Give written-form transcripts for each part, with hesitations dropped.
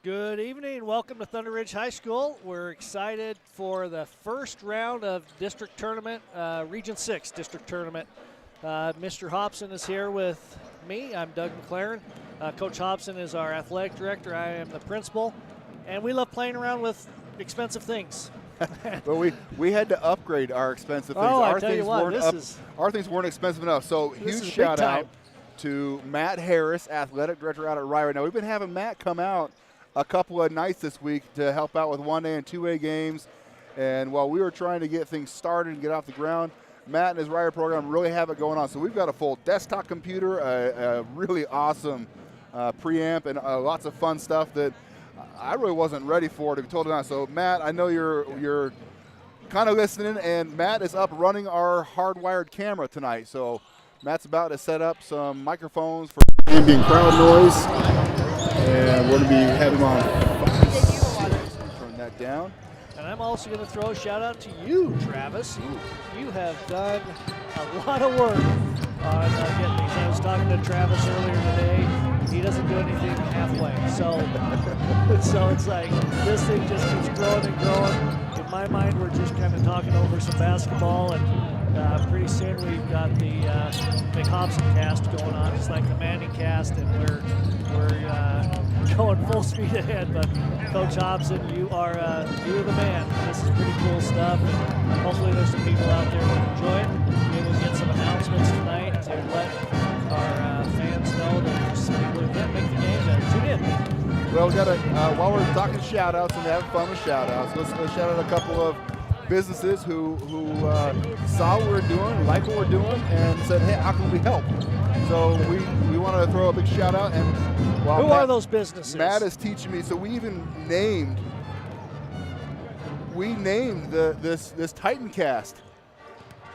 Good evening. Welcome to Thunder Ridge High School. We're excited for the first round of district tournament, Region 6 district tournament. Mr. Hobson is here with me. I'm Doug McLaren. Coach Hobson is our athletic director. I am the principal. And we love playing around with expensive things. But we had to upgrade our expensive things. I tell you what, our things weren't expensive enough. So huge shout out to Matt Harris, athletic director out at Rye. Now, we've been having Matt come out a couple of nights this week to help out with 1A and 2A games. And while we were trying to get things started and get off the ground, Matt and his Rider program really have it going on. So we've got a full desktop computer, a really awesome preamp, and lots of fun stuff that I really wasn't ready for, to be totally honest. So Matt, I know you're kind of listening, and Matt is up running our hardwired camera tonight. So Matt's about to set up some microphones for ambient crowd noise. And we're going to be having on 5-6. Turn that down. And I'm also going to throw a shout out to you, Travis. You have done a lot of work on getting these. I was talking to Travis earlier today. He doesn't do anything halfway. So it's like this thing just keeps growing and growing. In my mind, we're just kind of talking over some basketball, and pretty soon we've got the McHobson cast going on. It's like the Manning cast, and we're going full speed ahead. But Coach Hobson, you are the man. This is pretty cool stuff. And hopefully there's some people out there who enjoy it. Maybe we'll get some announcements tonight to let our fans know that there's some people who can't make the game that tune in. Well, we got to, while we're talking shout-outs and having fun with shout-outs, let's shout out a couple of businesses who saw what we're doing, like what we're doing, and said, hey, how can we help? So we want to throw a big shout out. And who are those businesses? Matt is teaching me. So we even named this Titan cast.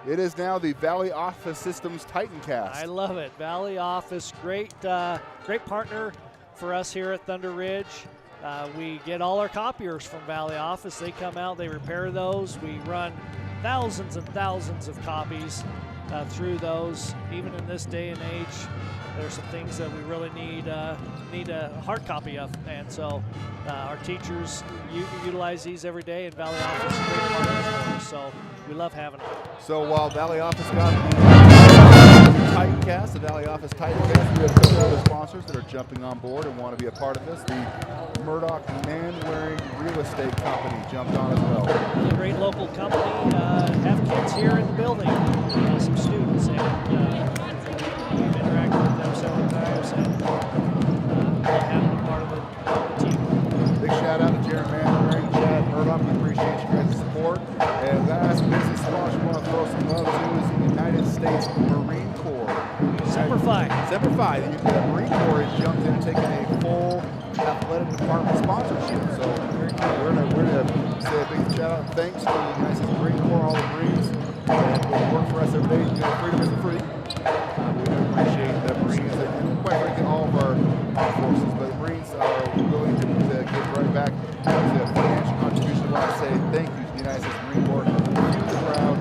It is now the Valley Office Systems Titan cast. I love it. Valley Office, great partner for us here at Thunder Ridge. We get all our copiers from Valley Office. They come out, they repair those. We run thousands and thousands of copies through those. Even in this day and age, there's some things that we really need a hard copy of. And so our teachers utilize these every day, and Valley Office is great partners for us. So we love having them. So while Valley Office got the Titan cast, the Valley Office Titan cast, we have a couple other sponsors that are jumping on board and want to be a part of this. The Murdoch Man-Wearing Real Estate Company jumped on as well. A great local company. Have kids here in the building, some students, and we've interacted with them several times, and love having them part of the team. Big shout out to Jared Man-Wearing, Chad Murdoch. We appreciate you guys' support. And last business sponsor we want to throw some love to is the United States Marine Corps. Semper Fi. Semper Fi. The Marine Corps has jumped in and taken a full athletic department sponsorship. So we're going to say a big shout out and thanks to the United States Marine Corps, all the Marines that work for us every day. You know, freedom isn't free. We do appreciate the Marines and quite frankly all of our armed forces. But the Marines are willing to give right back the financial contribution. I want to say thank you to the United States Marine Corps. Huge proud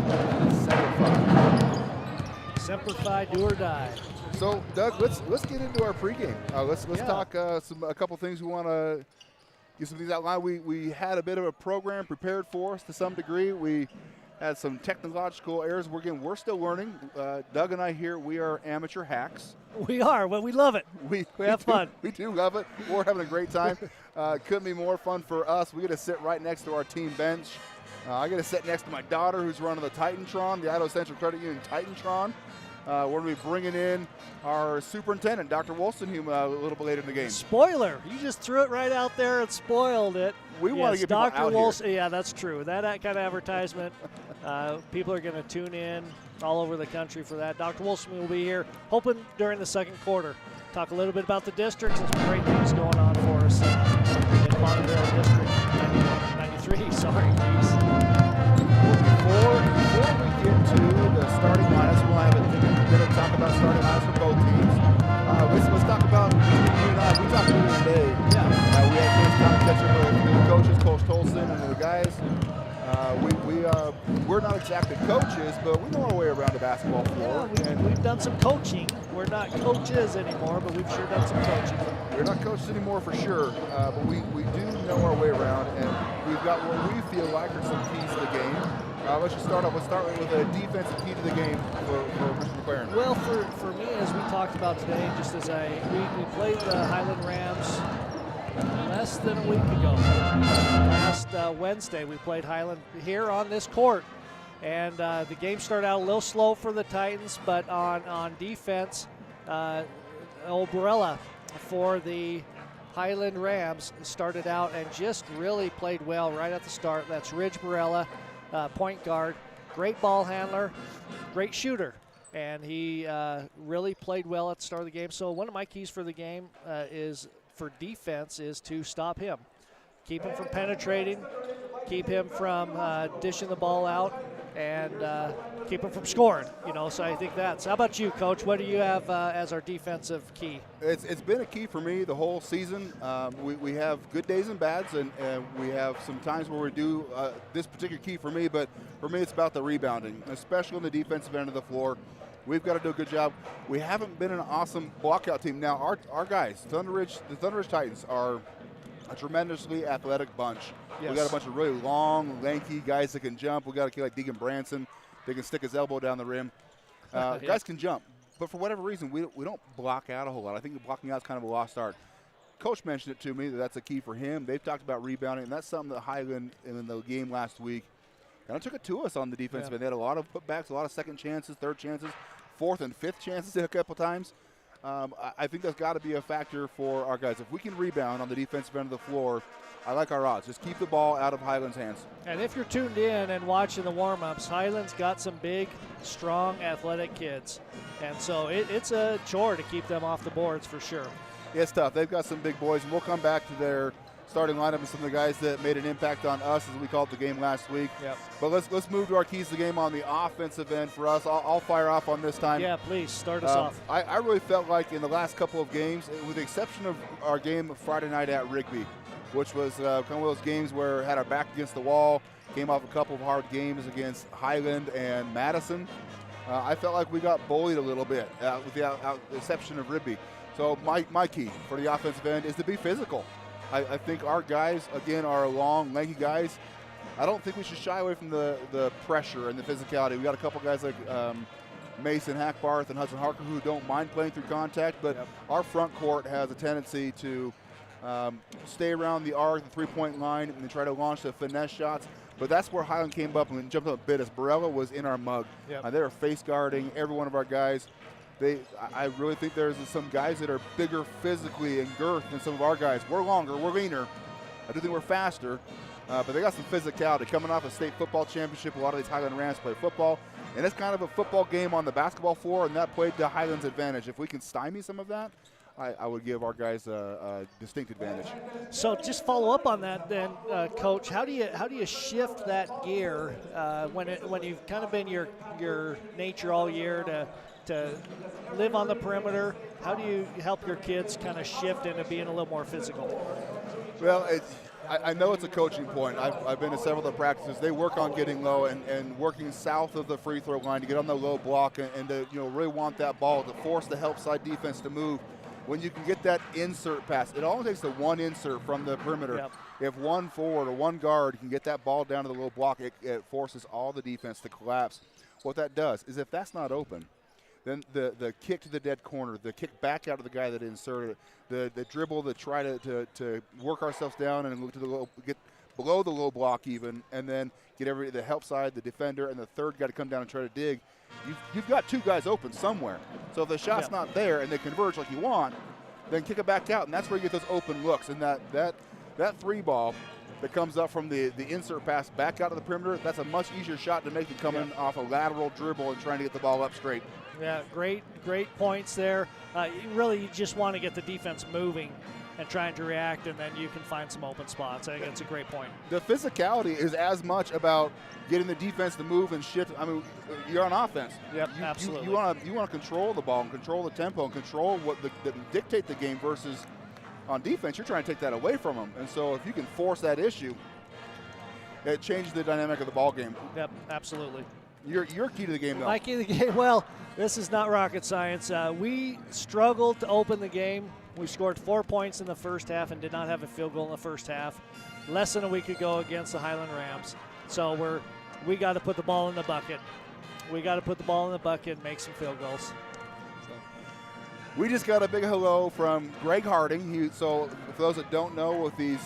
Semper Fi. Semper Fi, do or die. So, Doug, let's get into our pregame. Let's talk a couple things we want to get some things outlined. We had a bit of a program prepared for us to some degree. We had some technological errors. We're still learning. Doug and I here, we are amateur hacks. We are, but we love it. We have fun. We do love it. We're having a great time. Couldn't be more fun for us. We get to sit right next to our team bench. I get to sit next to my daughter who's running the Titantron, the Idaho Central Credit Union Titantron. We're going to be bringing in our superintendent, Dr. Wolstenhume, a little bit later in the game. Spoiler. You just threw it right out there and spoiled it. We want to get people out here. Yeah, that's true. That kind of advertisement, people are going to tune in all over the country for that. Dr. Wolstenhume will be here, hoping during the second quarter. Talk a little bit about the districts and some great things going on for us in Bonneville District 93. Sorry, please. Before we get to the starting lineups, we'll have a bit of talk about starting lineups for both teams. Let's talk about you and I. We talked about this today. Yeah. We had a chance to catch up with the coaches, Coach Tolson, and the guys. We're not exactly coaches, but we know our way around the basketball floor. Yeah, we've done some coaching. We're not coaches anymore, but we've sure done some coaching. We're not coaches anymore for sure, but we do know our way around, and we've got what we feel like are some keys to the game. Let's just start off. Let's start with a defensive key to the game for Mr. McLaren. Well, for me, as we talked about today, just as we played the Highland Rams less than a week ago. Last Wednesday, we played Highland here on this court, and the game started out a little slow for the Titans, but on defense, Barella for the Highland Rams started out and just really played well right at the start. That's Ridge Barella, point guard, great ball handler, great shooter, and he really played well at the start of the game. So one of my keys for the game for defense is to stop him. Keep him from penetrating, keep him from dishing the ball out, and keep him from scoring. So I think that's. How about you, Coach? What do you have as our defensive key? It's been a key for me the whole season. We have good days and bads, and we have some times where we do this particular key for me, but for me it's about the rebounding, especially on the defensive end of the floor. We've got to do a good job. We haven't been an awesome blockout team. Now, our guys, the Thunder Ridge Titans, are a tremendously athletic bunch. Yes. We got a bunch of really long, lanky guys that can jump. We got a kid like Deegan Branson. They can stick his elbow down the rim. Yeah. Guys can jump, but for whatever reason, we don't block out a whole lot. I think the blocking out is kind of a lost art. Coach mentioned it to me that's a key for him. They've talked about rebounding, and that's something that Highland in the game last week kind of took it to us on the defensive end. They had a lot of putbacks, a lot of second chances, third chances, fourth and fifth chances a couple times. I think that's got to be a factor for our guys. If we can rebound on the defensive end of the floor, I like our odds. Just keep the ball out of Highland's hands. And if you're tuned in and watching the warm-ups, Highland's got some big, strong, athletic kids. And so it's a chore to keep them off the boards for sure. It's tough. They've got some big boys, and we'll come back to their starting lineup and some of the guys that made an impact on us, as we called the game last week. Yep. But let's move to our keys to the game on the offensive end for us. I'll fire off on this time. Yeah, please start us off. I really felt like in the last couple of games, with the exception of our game Friday night at Rigby, which was kind of one of those games where had our back against the wall, came off a couple of hard games against Highland and Madison. I felt like we got bullied a little bit with the exception of Rigby. So my key for the offensive end is to be physical. I think our guys, again, are long, lanky guys. I don't think we should shy away from the pressure and the physicality. We got a couple guys like Mason Hackbarth and Hudson Harker who don't mind playing through contact, but our front court has a tendency to stay around the arc, the three-point line, and try to launch the finesse shots. But that's where Highland came up and jumped up a bit as Barella was in our mug. They were face guarding every one of our guys. I really think there's some guys that are bigger physically in girth than some of our guys. We're longer, we're leaner. I do think we're faster, but they got some physicality. Coming off a state football championship, a lot of these Highland Rams play football, and it's kind of a football game on the basketball floor, and that played to Highland's advantage. If we can stymie some of that, I would give our guys a distinct advantage. So just follow up on that then, Coach. How do you shift that gear when you've kind of been your nature all year to live on the perimeter? How do you help your kids kind of shift into being a little more physical? Well, I know it's a coaching point. I've been to several of the practices. They work on getting low and working south of the free throw line to get on the low block and to really want that ball to force the help side defense to move. When you can get that insert pass, it only takes the one insert from the perimeter. If one forward or one guard can get that ball down to the low block, it forces all the defense to collapse. What that does is if that's not open, then the kick to the dead corner, the kick back out of the guy that inserted it, the dribble to try to work ourselves down and look to the low, get below the low block even, and then get the help side, the defender, and the third guy to come down and try to dig. You've got two guys open somewhere. So if the shot's not there and they converge like you want, then kick it back out, and that's where you get those open looks. And that three ball that comes up from the insert pass back out of the perimeter, that's a much easier shot to make than coming off a lateral dribble and trying to get the ball up straight. Yeah, great points there. You just want to get the defense moving and trying to react, and then you can find some open spots. I think that's a great point. The physicality is as much about getting the defense to move and shift. I mean, you're on offense. Yep, absolutely. You want to control the ball and control the tempo and control what dictate the game versus on defense, you're trying to take that away from them. And so if you can force that issue, it changes the dynamic of the ball game. Yep, absolutely. Your key to the game, though. My key to the game, well, this is not rocket science. We struggled to open the game. We scored 4 points in the first half and did not have a field goal in the first half. Less than a week ago against the Highland Rams. So we got to put the ball in the bucket. We got to put the ball in the bucket and make some field goals. We just got a big hello from Greg Harding. So for those that don't know, with these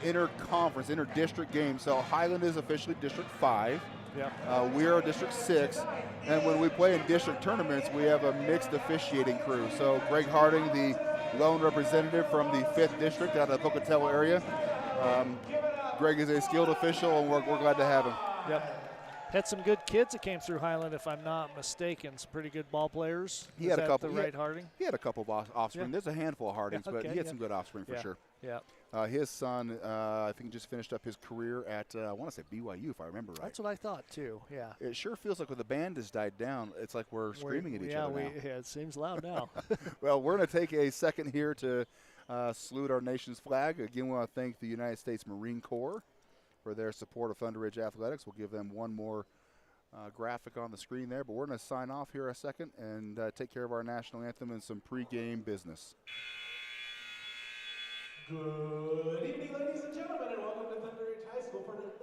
inter-conference, inter-district games, so Highland is officially District 5. Yep. We are District 6, and when we play in district tournaments, we have a mixed officiating crew. So Greg Harding, the lone representative from the 5th District out of the Pocatello area. Greg is a skilled official, and we're glad to have him. Yep. Had some good kids that came through Highland, if I'm not mistaken. Some pretty good ball players. He had a couple. Harding? He had a couple of offspring. Yeah. There's a handful of Hardings, but he had some good offspring for sure. Yeah. His son, I think, just finished up his career at, I want to say BYU, if I remember right. That's what I thought, too, yeah. It sure feels like when the band has died down, it's like we're screaming at each other now. Yeah, it seems loud now. Well, we're going to take a second here to salute our nation's flag. Again, we want to thank the United States Marine Corps for their support of Thunder Ridge Athletics. We'll give them one more graphic on the screen there, but we're going to sign off here a second and take care of our national anthem and some pregame business. Good evening, ladies and gentlemen, and welcome to Thunder Ridge High School for tonight.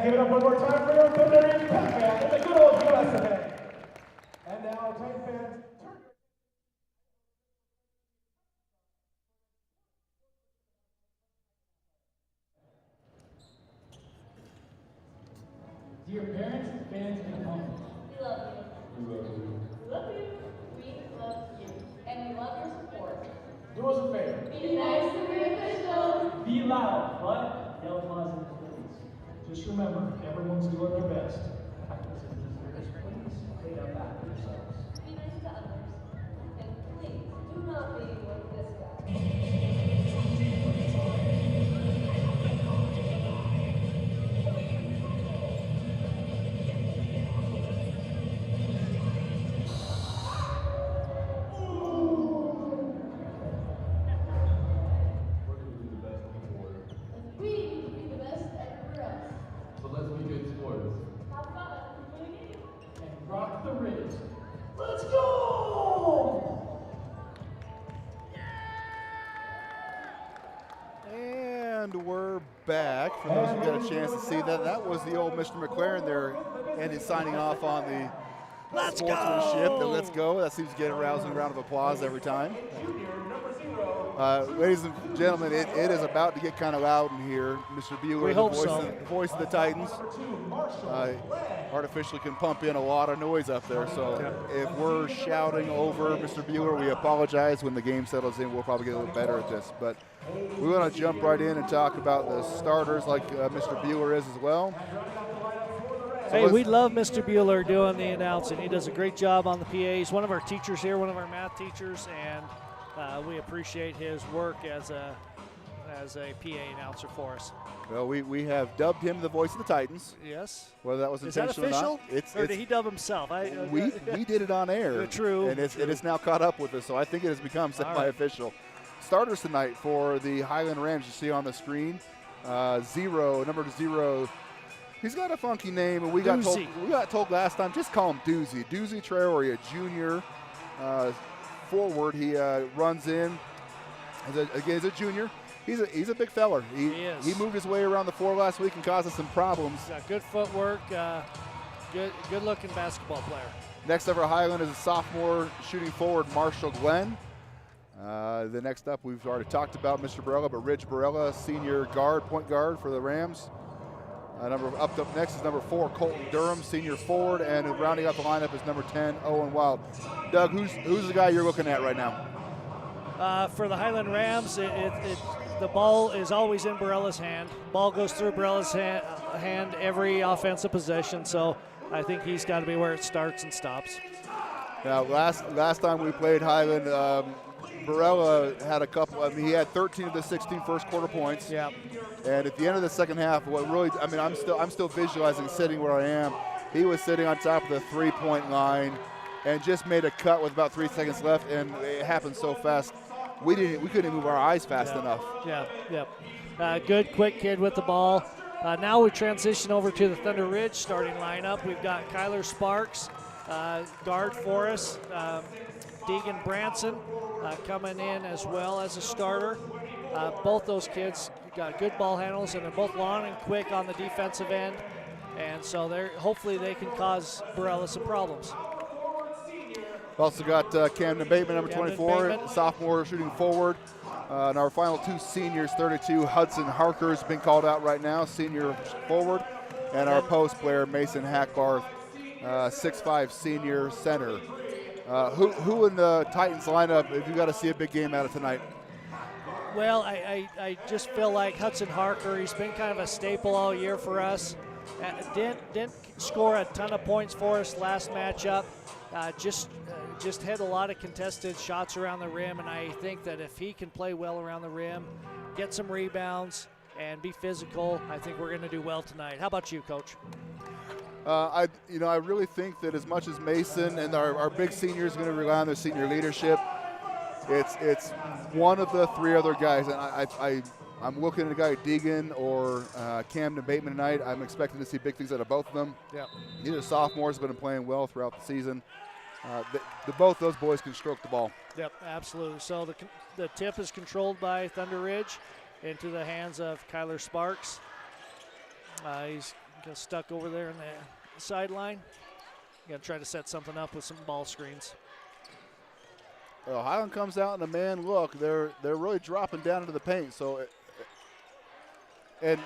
Give it up one more time for your Thunder Ridge Pac-Man and the good old USA. And now, Titan fans, turn. Dear parents, fans, and home. We love you. We love you. We love you. We love you. And we love your support. Do us a favor. Be nice to be official. Be loud, but yell positive things. Just remember, everyone's doing their best. Practice is please take that back for yourselves. Be nice to others. And please, do not be like this guy. We need to be the best everywhere else. So let's be good sports. Have fun after the game. And rock the Ridge. Let's go! And we're back. For those who got a chance to see that, that was the old Mr. McLaren there, and he's signing off on the sportsmanship. The let's go. That seems to get a rousing round of applause every time. Ladies and gentlemen, it is about to get kind of loud in here. Mr. Bueller, We hope so. the voice of the Titans, artificially can pump in a lot of noise up there. So if we're shouting over Mr. Bueller, we apologize. When the game settles in, we'll probably get a little better at this. But we want to jump right in and talk about the starters like Mr. Bueller is as well. So Hey, we love Mr. Bueller doing the announcing. He does a great job on the PA. He's one of our teachers here, one of our math teachers, and we appreciate his work as a PA announcer for us. Well, we have dubbed him the voice of the Titans. Yes. Whether that was Is that intentional official? or not, Or did he dub himself? we did it on air. True. And it's now caught up with us, so I think it has become semi-official. Starters tonight for the Highland Rams, you see on the screen. Number 0. He's got a funky name, and we got told last time, just call him Doozy. Doozy Traore, a junior forward. He runs in. He's a junior. He's a big feller. He is. He moved his way around the floor last week and caused us some problems. He's got good footwork, good-looking basketball player. Next up for Highland is a sophomore shooting forward, Marshall Glenn. The next up, we've already talked about Mr. Barella, but Ridge Barella, senior point guard for the Rams. Up next is number 4, Colton Durham, senior forward, and rounding out the lineup is number 10, Owen Wild. Doug, who's the guy you're looking at right now? For the Highland Rams, the ball is always in Barella's hand. Ball goes through Barella's hand every offensive possession, so I think he's got to be where it starts and stops. Now, last time we played Highland, Barella had a couple. He had 13 of the 16 first quarter points. Yeah. And at the end of the second half, I'm still visualizing sitting where I am. He was sitting on top of the 3-point line and just made a cut with about 3 seconds left, and it happened so fast. We couldn't move our eyes fast enough. Yeah. Good, quick kid with the ball. Now we transition over to the Thunder Ridge starting lineup. We've got Kyler Sparks, guard for us. Deegan Branson coming in as well as a starter. Both those kids got good ball handles, and they're both long and quick on the defensive end. And so hopefully they can cause Barella some problems. Also got Camden Bateman, number 24, sophomore shooting forward. And our final 2 seniors, 32, Hudson Harker has been called out right now, senior forward. And our post player, Mason Hackbarth, 6'5", senior center. Who in the Titans lineup have you got to see a big game out of tonight? Well, I just feel like Hudson Harker, he's been kind of a staple all year for us. Didn't score a ton of points for us last matchup. Just had a lot of contested shots around the rim, and I think that if he can play well around the rim, get some rebounds, and be physical, I think we're going to do well tonight. How about you, Coach? I really think that as much as Mason and our big seniors are going to rely on their senior leadership, it's one of the 3 other guys, and I'm looking at a guy like Deegan or Camden Bateman tonight. I'm expecting to see big things out of both of them. Yeah. These are sophomores, have been playing well throughout the season. Both those boys can stroke the ball. Yep, absolutely. So the tip is controlled by Thunder Ridge into the hands of Kyler Sparks. He's stuck over there in the sideline. Got to try to set something up with some ball screens. Well, Highland comes out in a man look. They're really dropping down into the paint. So, and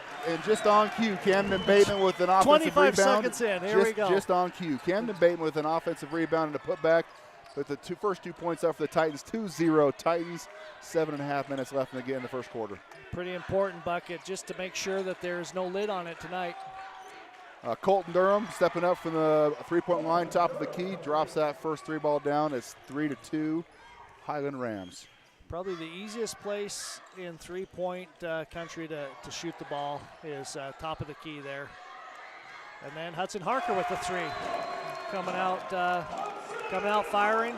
just on cue, Camden Bateman with an offensive 25 rebound. 25 seconds in. Here we go. Just on cue, Camden Bateman with an offensive rebound and a putback. With the first 2 points out for the Titans, 2-0 Titans. 7.5 minutes left in the first quarter. Pretty important bucket just to make sure that there's no lid on it tonight. Colton Durham stepping up from the 3-point line, top of the key, drops that first 3-ball down. It's 3-2 Highland Rams. Probably the easiest place in 3-point country to shoot the ball is top of the key there. And then Hudson Harker with the 3, coming out firing.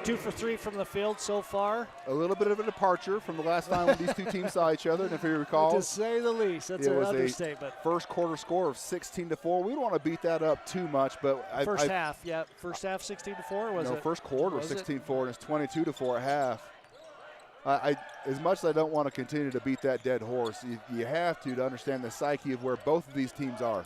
2 for 3 from the field so far. A little bit of a departure from the last time when these 2 teams saw each other, and if you recall, to say the least, that's an understatement. First quarter score of 16-4. We don't want to beat that up too much, but first half 16-4 was it? No, first quarter 16-4, and it's 22-4 at half. As much as I don't want to continue to beat that dead horse, you have to understand the psyche of where both of these teams are.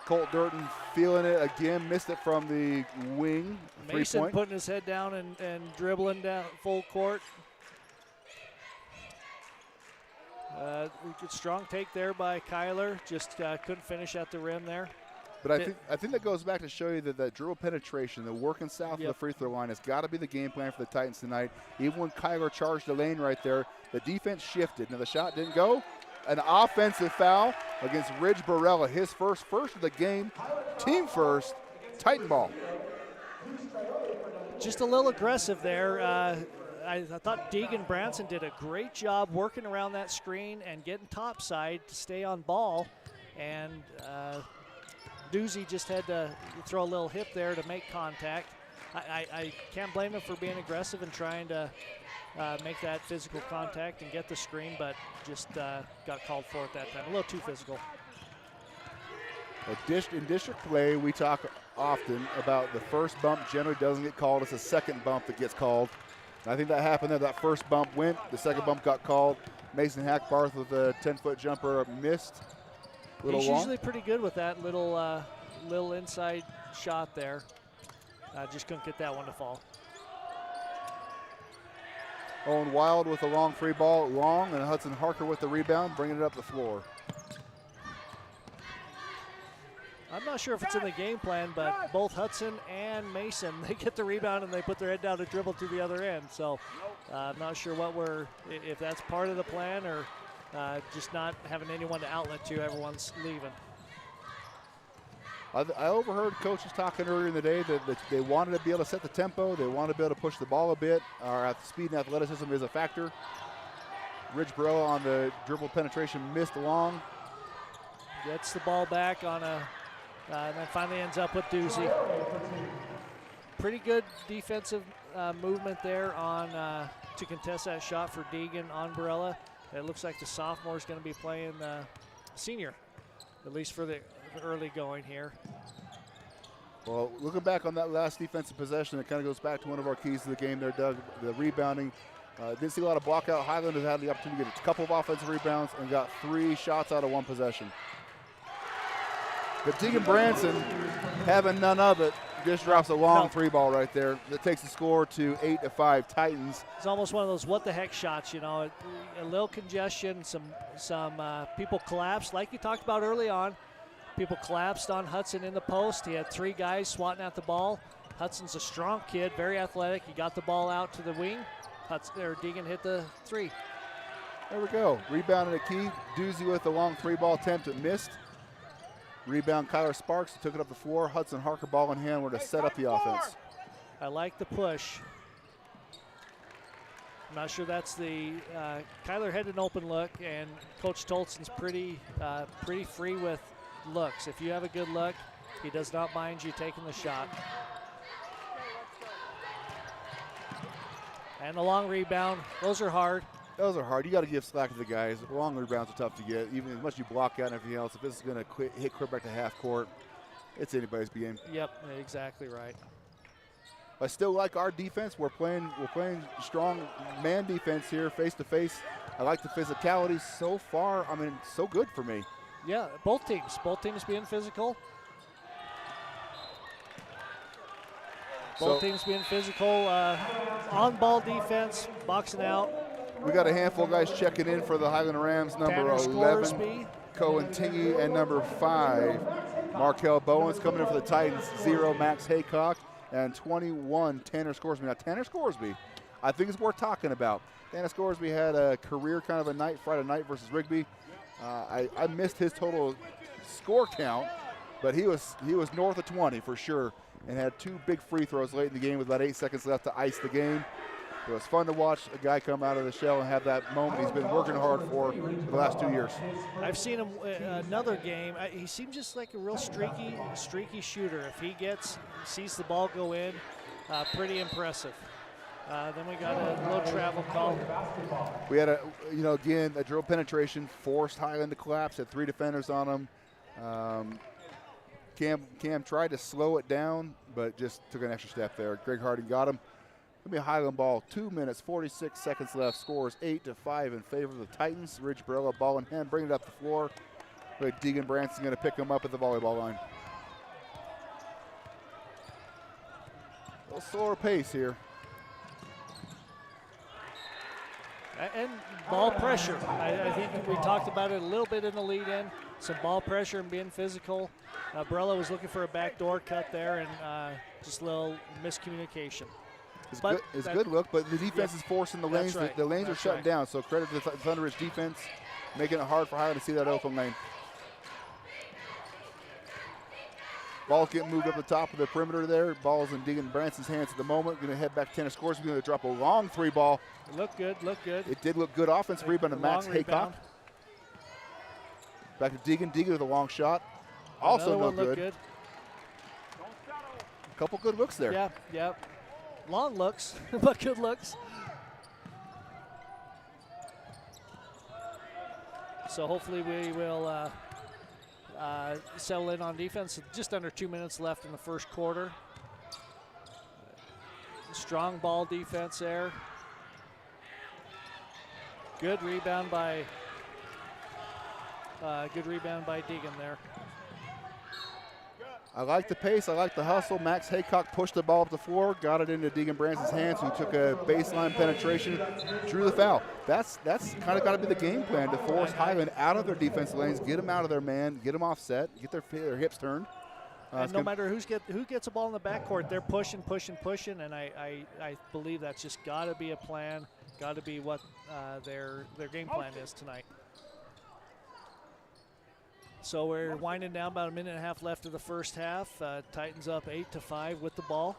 Colt Durden feeling it again, missed it from the wing. Mason putting his head down and dribbling down full court. Good strong take there by Kyler, just couldn't finish at the rim there. But I think that goes back to show you that dribble penetration, the working south of the free throw line has got to be the game plan for the Titans tonight. Even when Kyler charged the lane right there, the defense shifted. Now the shot didn't go. An offensive foul against Ridge Barella, his first of the game, team first, Titan ball. just a little aggressive there. I thought Deegan Branson did a great job working around that screen and getting topside to stay on ball. And Doozy just had to throw a little hip there to make contact. I can't blame him for being aggressive and trying to make that physical contact and get the screen, but just got called for at that time. A little too physical. In district play, we talk often about the first bump generally doesn't get called. It's the second bump that gets called. And I think that happened there. That first bump went. The second bump got called. Mason Hackbarth with a 10-foot jumper missed. He's usually pretty good with that little inside shot there. Just couldn't get that one to fall. Owen Wild with a long free ball, long, and Hudson Harker with the rebound, bringing it up the floor. I'm not sure if it's in the game plan, but both Hudson and Mason, they get the rebound and they put their head down to dribble to the other end. So I'm not sure if that's part of the plan or just not having anyone to outlet to. Everyone's leaving. I overheard coaches talking earlier in the day that they wanted to be able to set the tempo. They wanted to be able to push the ball a bit. Our speed and athleticism is a factor. Ridge Barella on the dribble penetration missed long. Gets the ball back on and then finally ends up with Doozy. Pretty good defensive movement there on to contest that shot for Deegan on Barella. It looks like the sophomore is going to be playing senior, at least for the early going here. Well, looking back on that last defensive possession, it kind of goes back to one of our keys to the game there, Doug, the rebounding. Didn't see a lot of block out. Highland has had the opportunity to get a couple of offensive rebounds and got 3 shots out of 1 possession. But Deegan Branson, having none of it, just drops a long 3 ball right there. That takes the score to 8-5 Titans. It's almost one of those what the heck shots, you know, a little congestion, some people collapsed like you talked about early on. People collapsed on Hudson in the post. He had 3 guys swatting at the ball. Hudson's a strong kid, very athletic. He got the ball out to the wing. Deegan hit the 3. There we go. Rebound and a key. Doozy with the long 3 ball attempt. It missed. Rebound Kyler Sparks. He took it up the floor. Hudson Harker ball in hand. We're to set up the offense. I like the push. I'm not sure that's the Kyler had an open look, and Coach Tolson's pretty free with looks. If you have a good look, he does not mind you taking the shot. And the long rebound. Those are hard. Those are hard. You got to give slack to the guys. Long rebounds are tough to get, even as much as you block out and everything else. If this is going to hit quick back to half court, it's anybody's game. Yep, exactly right. I still like our defense. We're playing strong man defense here, face to face. I like the physicality so far. I mean, so good for me. Yeah, both teams being physical. Both teams being physical, on-ball defense, boxing out. We got a handful of guys checking in for the Highland Rams. Number Tanner 11, Scoresby. Cohen Tingy, and number 5, Markel Bowens. Coming in for the Titans, 0, Max Haycock, and 21, Tanner Scoresby. Now, Tanner Scoresby, I think it's worth talking about. Tanner Scoresby had a career kind of a night, Friday night versus Rigby. I missed his total score count, but he was north of 20 for sure, and had 2 big free throws late in the game with about 8 seconds left to ice the game. It was fun to watch a guy come out of the shell and have that moment he's been working hard for the last 2 years. I've seen him another game. He seems just like a real streaky shooter. If he sees the ball go in, pretty impressive. Then we got a little travel call. We had again, a drill penetration, forced Highland to collapse, had 3 defenders on him. Cam tried to slow it down, but just took an extra step there. Greg Harding got him. It'll be a Highland ball, 2 minutes, 46 seconds left. Scores 8-5 in favor of the Titans. Ridge Barella ball in hand, bring it up the floor. But Deegan Branson's going to pick him up at the volleyball line. A little slower pace here. And ball pressure. I think we talked about it a little bit in the lead-in. Some ball pressure and being physical. Barella was looking for a backdoor cut there, and just a little miscommunication. It's a good look, but the defense is forcing the lanes. Right. The lanes are shutting down, so credit to the Thunder Ridge defense, making it hard for Highland to see that open lane. Ball's getting moved up the top of the perimeter there. Ball's in Deegan Branson's hands at the moment. Going to head back to 10 scores. We're going to drop a long 3 ball. Look good, look good. It did look good. Offensive rebound to Max Long Haycock. rebound. Back to Deegan. Deegan with a long shot. Also Another no one looked good. A couple good looks there. Yeah, yeah. Long looks, but good looks. So hopefully we will settle in on defense. Just under 2 minutes left in the first quarter. Strong ball defense there. Good rebound by Deegan there. I like the pace. I like the hustle. Max Haycock pushed the ball up the floor, got it into Deegan Branson's hands, who took a baseline penetration, drew the foul. That's kind of got to be the game plan, to force Highland out of their defensive lanes, get them out of their man, get them offset, get their hips turned. And no matter who gets a ball in the backcourt, they're pushing, and I believe that's just got to be a plan, got to be what their game plan is tonight. So we're winding down, about a minute and a half left of the first half. Titans up 8-5 with the ball.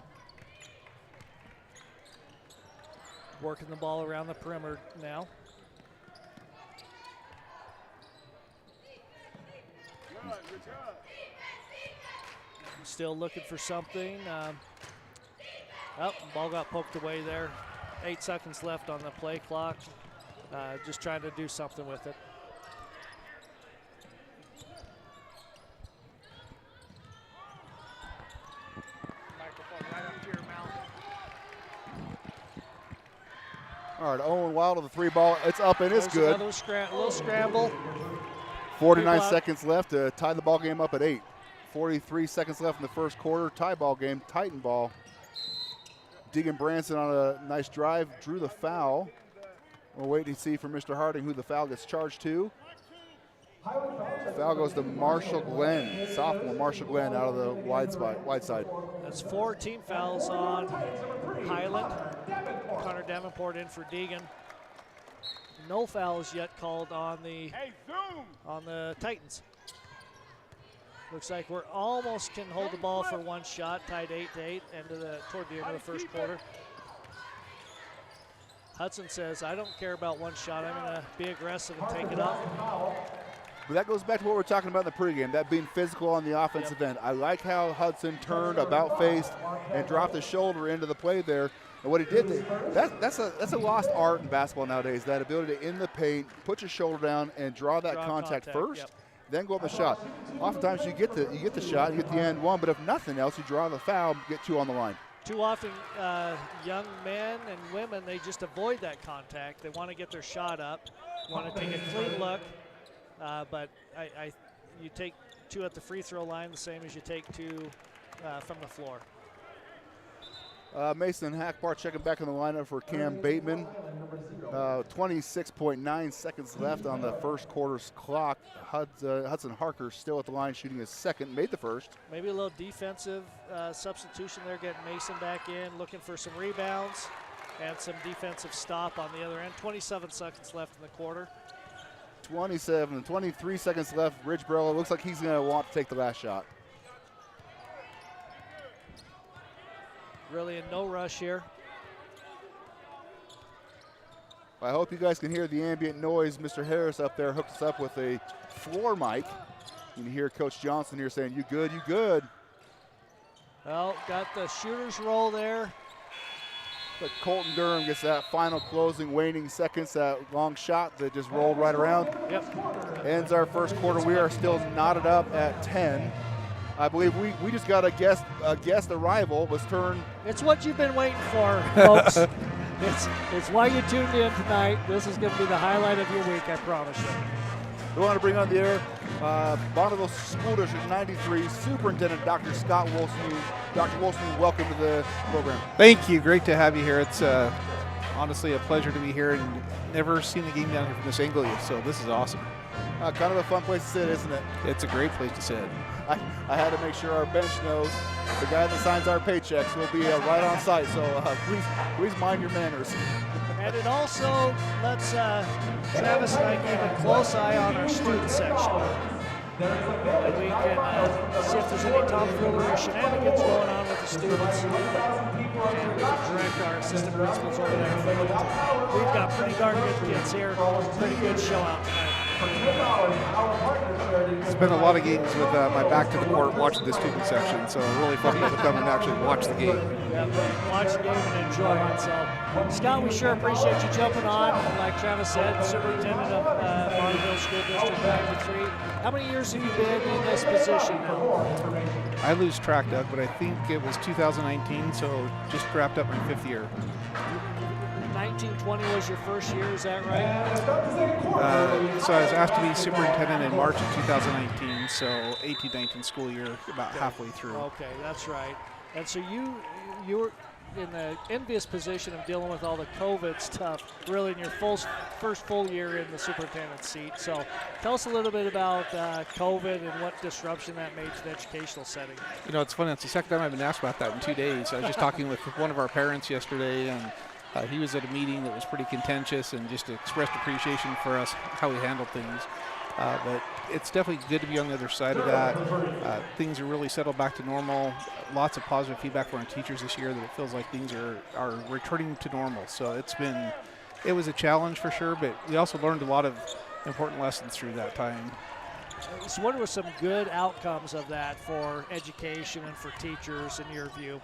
Working the ball around the perimeter now. Still looking for something. Ball got poked away there. 8 seconds left on the play clock. Just trying to do something with it. All right, Owen Wild with the 3 ball. It's up and it's good. Another little scramble. 49 seconds left to tie the ball game up at 8. 43 seconds left in the first quarter. Tie ball game, Titan ball. Deegan Branson on a nice drive, drew the foul. We'll wait to see from Mr. Harding who the foul gets charged to. The foul goes to Marshall Glenn, sophomore Marshall Glenn, out of the wide side. That's 4 team fouls on Highland. Connor Davenport in for Deegan. No fouls yet called on the Titans. Looks like we're almost can hold the ball for 1 shot, tied 8-8 toward the end of the first quarter. Hudson says, I don't care about 1 shot. I'm going to be aggressive and take it up. But that goes back to what we're talking about in the pregame, that being physical on the offensive end. I like how Hudson turned, about-faced, and dropped his shoulder into the play there. And what he did, that's a lost art in basketball nowadays, that ability to, in the paint, put your shoulder down and draw that contact first, then go up the shot. Oftentimes you get the shot, you get the end one, but if nothing else, you draw the foul, get 2 on the line. Too often, young men and women, they just avoid that contact. They want to get their shot up, want to take a clean look. But you take 2 at the free throw line, the same as you take 2 from the floor. Mason Hackbar checking back in the lineup for Cam Bateman. 26.9 seconds left on the first quarter's clock. Hudson Harker still at the line, shooting his second, made the first. Maybe a little defensive substitution there, getting Mason back in, looking for some rebounds and some defensive stop on the other end. 27 seconds left in the quarter. 23 seconds left. Ridgebrella looks like he's going to want to take the last shot. Really in no rush here. I hope you guys can hear the ambient noise. Mr. Harris up there hooked us up with a floor mic. You can hear Coach Johnson here saying, "You good, you good." Well, got the shooter's roll there. But Colton Durham gets that final closing waning seconds, that long shot that just rolled right around. Yep. Ends our first quarter. We are still knotted up at 10. I believe we just got a guest arrival was turned. It's what you've been waiting for, folks. It's why you tuned in tonight. This is going to be the highlight of your week, I promise you. We want to bring on the air Bonneville School District 93 Superintendent Dr. Scott Wilson. Dr. Wilson, welcome to the program. Thank you. Great to have you here. It's honestly a pleasure to be here, and never seen the game down here from this angle yet, so this is awesome. Kind of a fun place to sit, isn't it? It's a great place to sit. I had to make sure our bench knows the guy that signs our paychecks will be right on site, so please mind your manners. And it also lets Travis and I keep a close eye on our student section. And we can see if there's any tomfoolery or shenanigans going on with the students. And we can direct our assistant principals over there. We've got pretty darn good kids here. Pretty good show out tonight. Spent a lot of games with my back to the court watching the student section, so really fun to come and actually watch the game. Yep, watch the game and enjoy it. So, Scott, we sure appreciate you jumping on. Like Travis said, Superintendent of Bonneville School District 93. How many years have you been in this position now? I lose track, Doug, but I think it was 2019, so just wrapped up my 5th year. 1920 was your first year, is that right? So I was asked to be superintendent in March of 2019, so 18-19 school year, about halfway through. Okay, that's right. And so you were in the envious position of dealing with all the COVID stuff, really in your first full year in the superintendent's seat. So tell us a little bit about COVID and what disruption that made to the educational setting. You know, it's funny, it's the second time I've been asked about that in 2 days. I was just talking with one of our parents yesterday, and he was at a meeting that was pretty contentious and just expressed appreciation for us, how we handled things. But it's definitely good to be on the other side of that. Things are really settled back to normal. Lots of positive feedback from our teachers this year that it feels like things are returning to normal. So it was a challenge for sure, but we also learned a lot of important lessons through that time. So what were some good outcomes of that for education and for teachers in your view?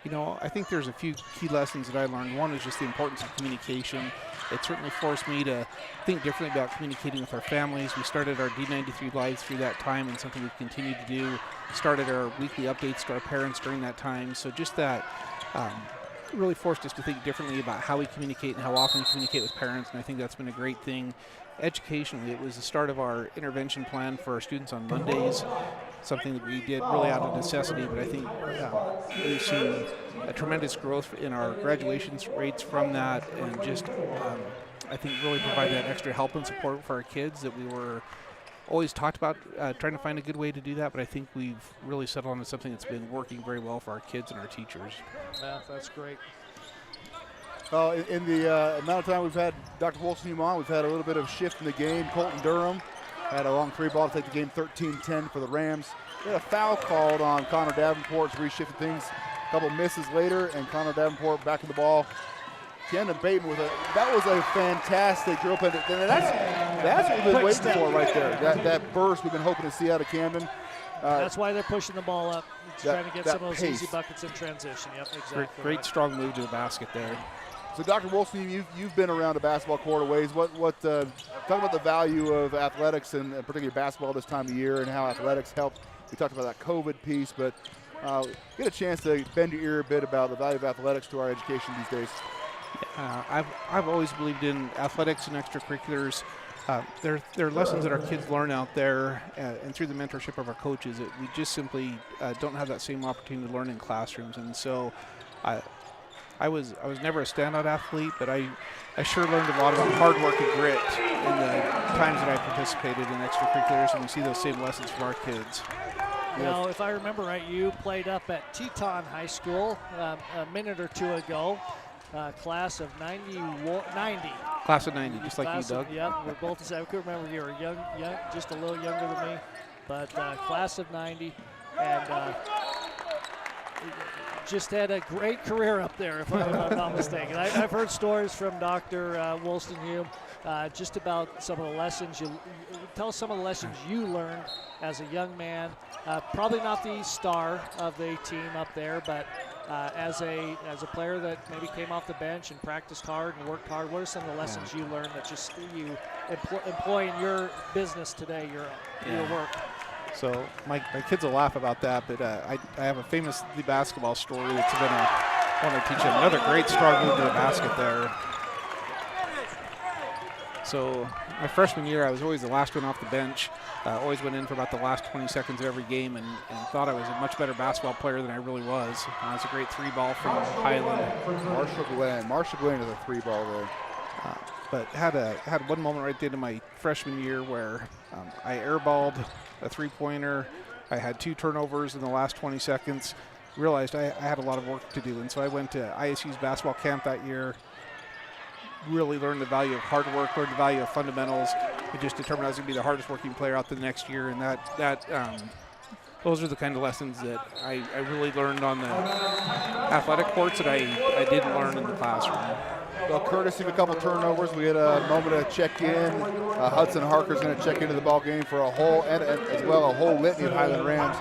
You know, I think there's a few key lessons that I learned. One is just the importance of communication. It certainly forced me to think differently about communicating with our families. We started our D93 Lives through that time, and something we've continued to do. Started our weekly updates to our parents during that time. So just that really forced us to think differently about how we communicate and how often we communicate with parents, and I think that's been a great thing. Educationally, it was the start of our intervention plan for our students on Mondays, something that we did really out of necessity, but I think we've seen a tremendous growth in our graduation rates from that, and just I think really provide that extra help and support for our kids that we were always talked about, trying to find a good way to do that, but I think we've really settled on something that's been working very well for our kids and our teachers. Yeah, that's great. In the amount of time we've had Dr. Wolstenhume on, we've had a little bit of shift in the game. Colton Durham had a long 3 ball to take the game 13-10 for the Rams. We had a foul called on Connor Davenport to reshift things. A couple misses later, and Connor Davenport back in the ball. Camden Bateman that was a fantastic drill play. That's what we've been waiting for right there. That burst we've been hoping to see out of Camden. That's why they're pushing the ball up, trying to get some of those pace. easy buckets in transition. Yep, exactly. Great strong move to the basket there. So, Dr. Wolstenhume, you've been around a basketball court a ways. Talk about the value of athletics and particularly basketball this time of year and how athletics help. We talked about that COVID piece, but get a chance to bend your ear a bit about the value of athletics to our education these days. I've always believed in athletics and extracurriculars. There are lessons that our kids learn out there, and through the mentorship of our coaches, that we just simply don't have that same opportunity to learn in classrooms. And so, I was never a standout athlete, but I sure learned a lot about hard work and grit in the times that I participated in extracurriculars, and we see those same lessons from our kids. Now, if I remember right, you played up at Teton High School a minute or two ago. Class of 90. Class of 90, just like you, Doug. Yep, we're both the same. I could remember you were young, just a little younger than me, but class of 90, and just had a great career up there, if I'm not mistaken. I've heard stories from Dr. Wolstenhume just about some of the lessons tell us some of the lessons you learned as a young man. Probably not the star of the team up there, but as a player that maybe came off the bench and practiced hard and worked hard, what are some of the lessons you learned that just you employ in your business today, your work? So my kids will laugh about that, but I have a famous basketball story that's going to want to teach them. Another great strong move to the basket there. So my freshman year, I was always the last one off the bench. Always went in for about the last 20 seconds of every game, and thought I was a much better basketball player than I really was. It was a great 3-ball from Highland. Marshall Glenn is a 3-ball there. But had one moment right at the end of my freshman year where I airballed a 3-pointer. I had 2 turnovers in the last 20 seconds. Realized I had a lot of work to do, and so I went to ISU's basketball camp that year. really learned the value of hard work, learned the value of fundamentals. It just determined I was going to be the hardest working player out the next year, and those are the kind of lessons that I really learned on the athletic courts that I didn't learn in the classroom. Well, courtesy of a couple turnovers, we had a moment to check in. Hudson Harker's going to check into the ball game for a whole, and as well, a whole litany of Highland Rams.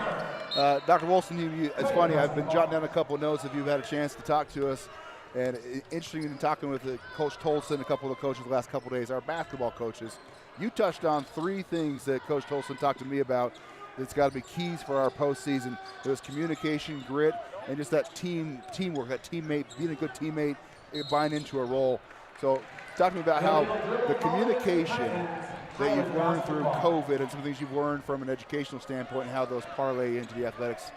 Dr. Wilson, it's funny, I've been jotting down a couple of notes if you've had a chance to talk to us. And interesting in talking with Coach Tolson, a couple of the coaches the last couple of days, our basketball coaches. You touched on 3 things that Coach Tolson talked to me about that's got to be keys for our postseason. It was communication, grit, and just that teamwork, that teammate, being a good teammate, buying into a role. So talk to me about how the communication that you've learned through COVID and some things you've learned from an educational standpoint and how those parlay into the athletics.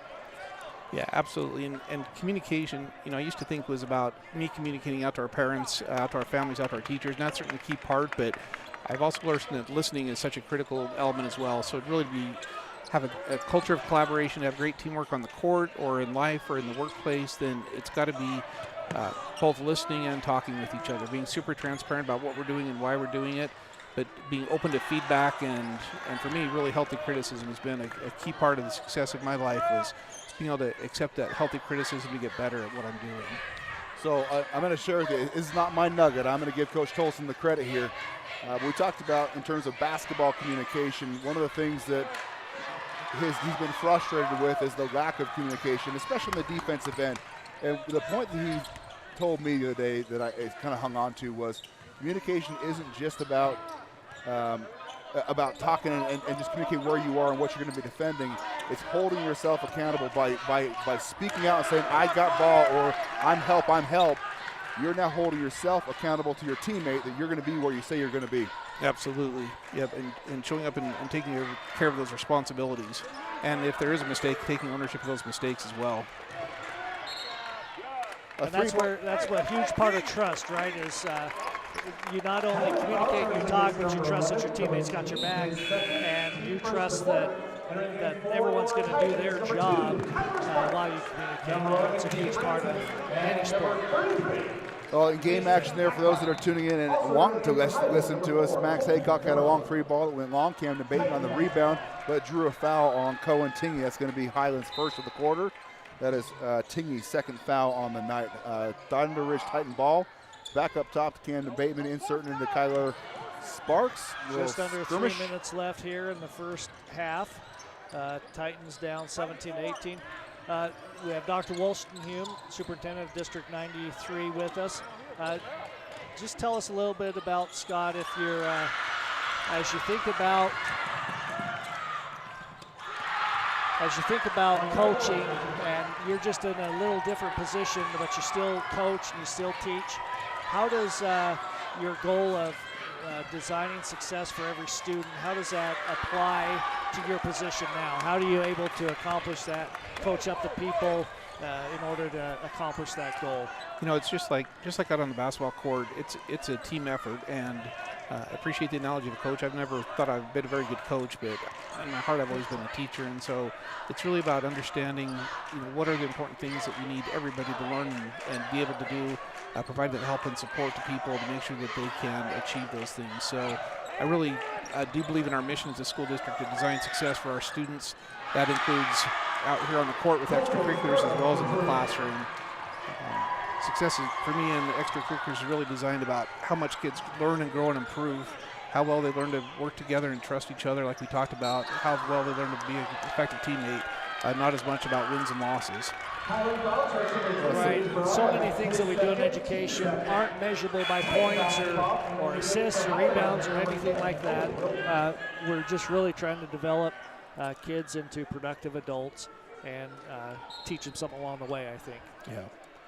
Yeah, absolutely. And communication, I used to think was about me communicating out to our parents, out to our families, out to our teachers, and that's certainly a key part, but I've also learned that listening is such a critical element as well. So it really have a culture of collaboration, have great teamwork on the court or in life or in the workplace, then it's got to be both listening and talking with each other, being super transparent about what we're doing and why we're doing it, but being open to feedback and for me, really healthy criticism has been a key part of the success of my life, was being able to accept that healthy criticism to get better at what I'm doing. So I'm going to share with you, this is not my nugget. I'm going to give Coach Tolson the credit here. We talked about in terms of basketball communication, one of the things that he's been frustrated with is the lack of communication, especially in the defensive end. And the point that he told me the other day that I kind of hung on to was communication isn't just about talking and just communicating where you are and what you're going to be defending. It's holding yourself accountable by speaking out and saying, I got ball, or I'm help. You're now holding yourself accountable to your teammate that you're going to be where you say you're going to be. Absolutely. Yep, and showing up and taking care of those responsibilities. And if there is a mistake, taking ownership of those mistakes as well. And that's what a huge part of trust, right, is you not only communicate and you talk, but you trust that your teammates got your back, and you trust that everyone's going to do their job while you communicate. It's a huge part of any sport. Well, in game action there, for those that are tuning in and wanting to listen to us, Max Haycock had a long 3 ball that went long. Camden Bateman on the rebound, but drew a foul on Cohen Tingey. That's going to be Highland's first of the quarter. That is Tingey's second foul on the night. Thunder Ridge Titan ball. Back up top to Camden Bateman, inserting into Kyler Sparks. Just under 3 minutes left here in the first half. Titans down 17-18. We have Dr. Wolstenhume, Superintendent of District 93, with us. Just tell us a little bit about Scott, if you're, as you think about coaching, and you're just in a little different position, but you still coach and you still teach. How does your goal of designing success for every student, how does that apply to your position now? How are you able to accomplish that, coach up the people in order to accomplish that goal? It's just like out on the basketball court, it's a team effort, and I appreciate the analogy of a coach. I've never thought I've been a very good coach, but in my heart I've always been a teacher, and so it's really about understanding what are the important things that we need everybody to learn and be able to do, provide that help and support to people to make sure that they can achieve those things. So I really do believe in our mission as a school district to design success for our students. That includes out here on the court with extracurriculars as well as in the classroom. Success for me in the extracurriculars is really designed about how much kids learn and grow and improve, how well they learn to work together and trust each other like we talked about, how well they learn to be an effective teammate, not as much about wins and losses. Right. So many things that we do in education aren't measurable by points or assists or rebounds or anything like that. We're just really trying to develop kids into productive adults and teach them something along the way, I think. Yeah.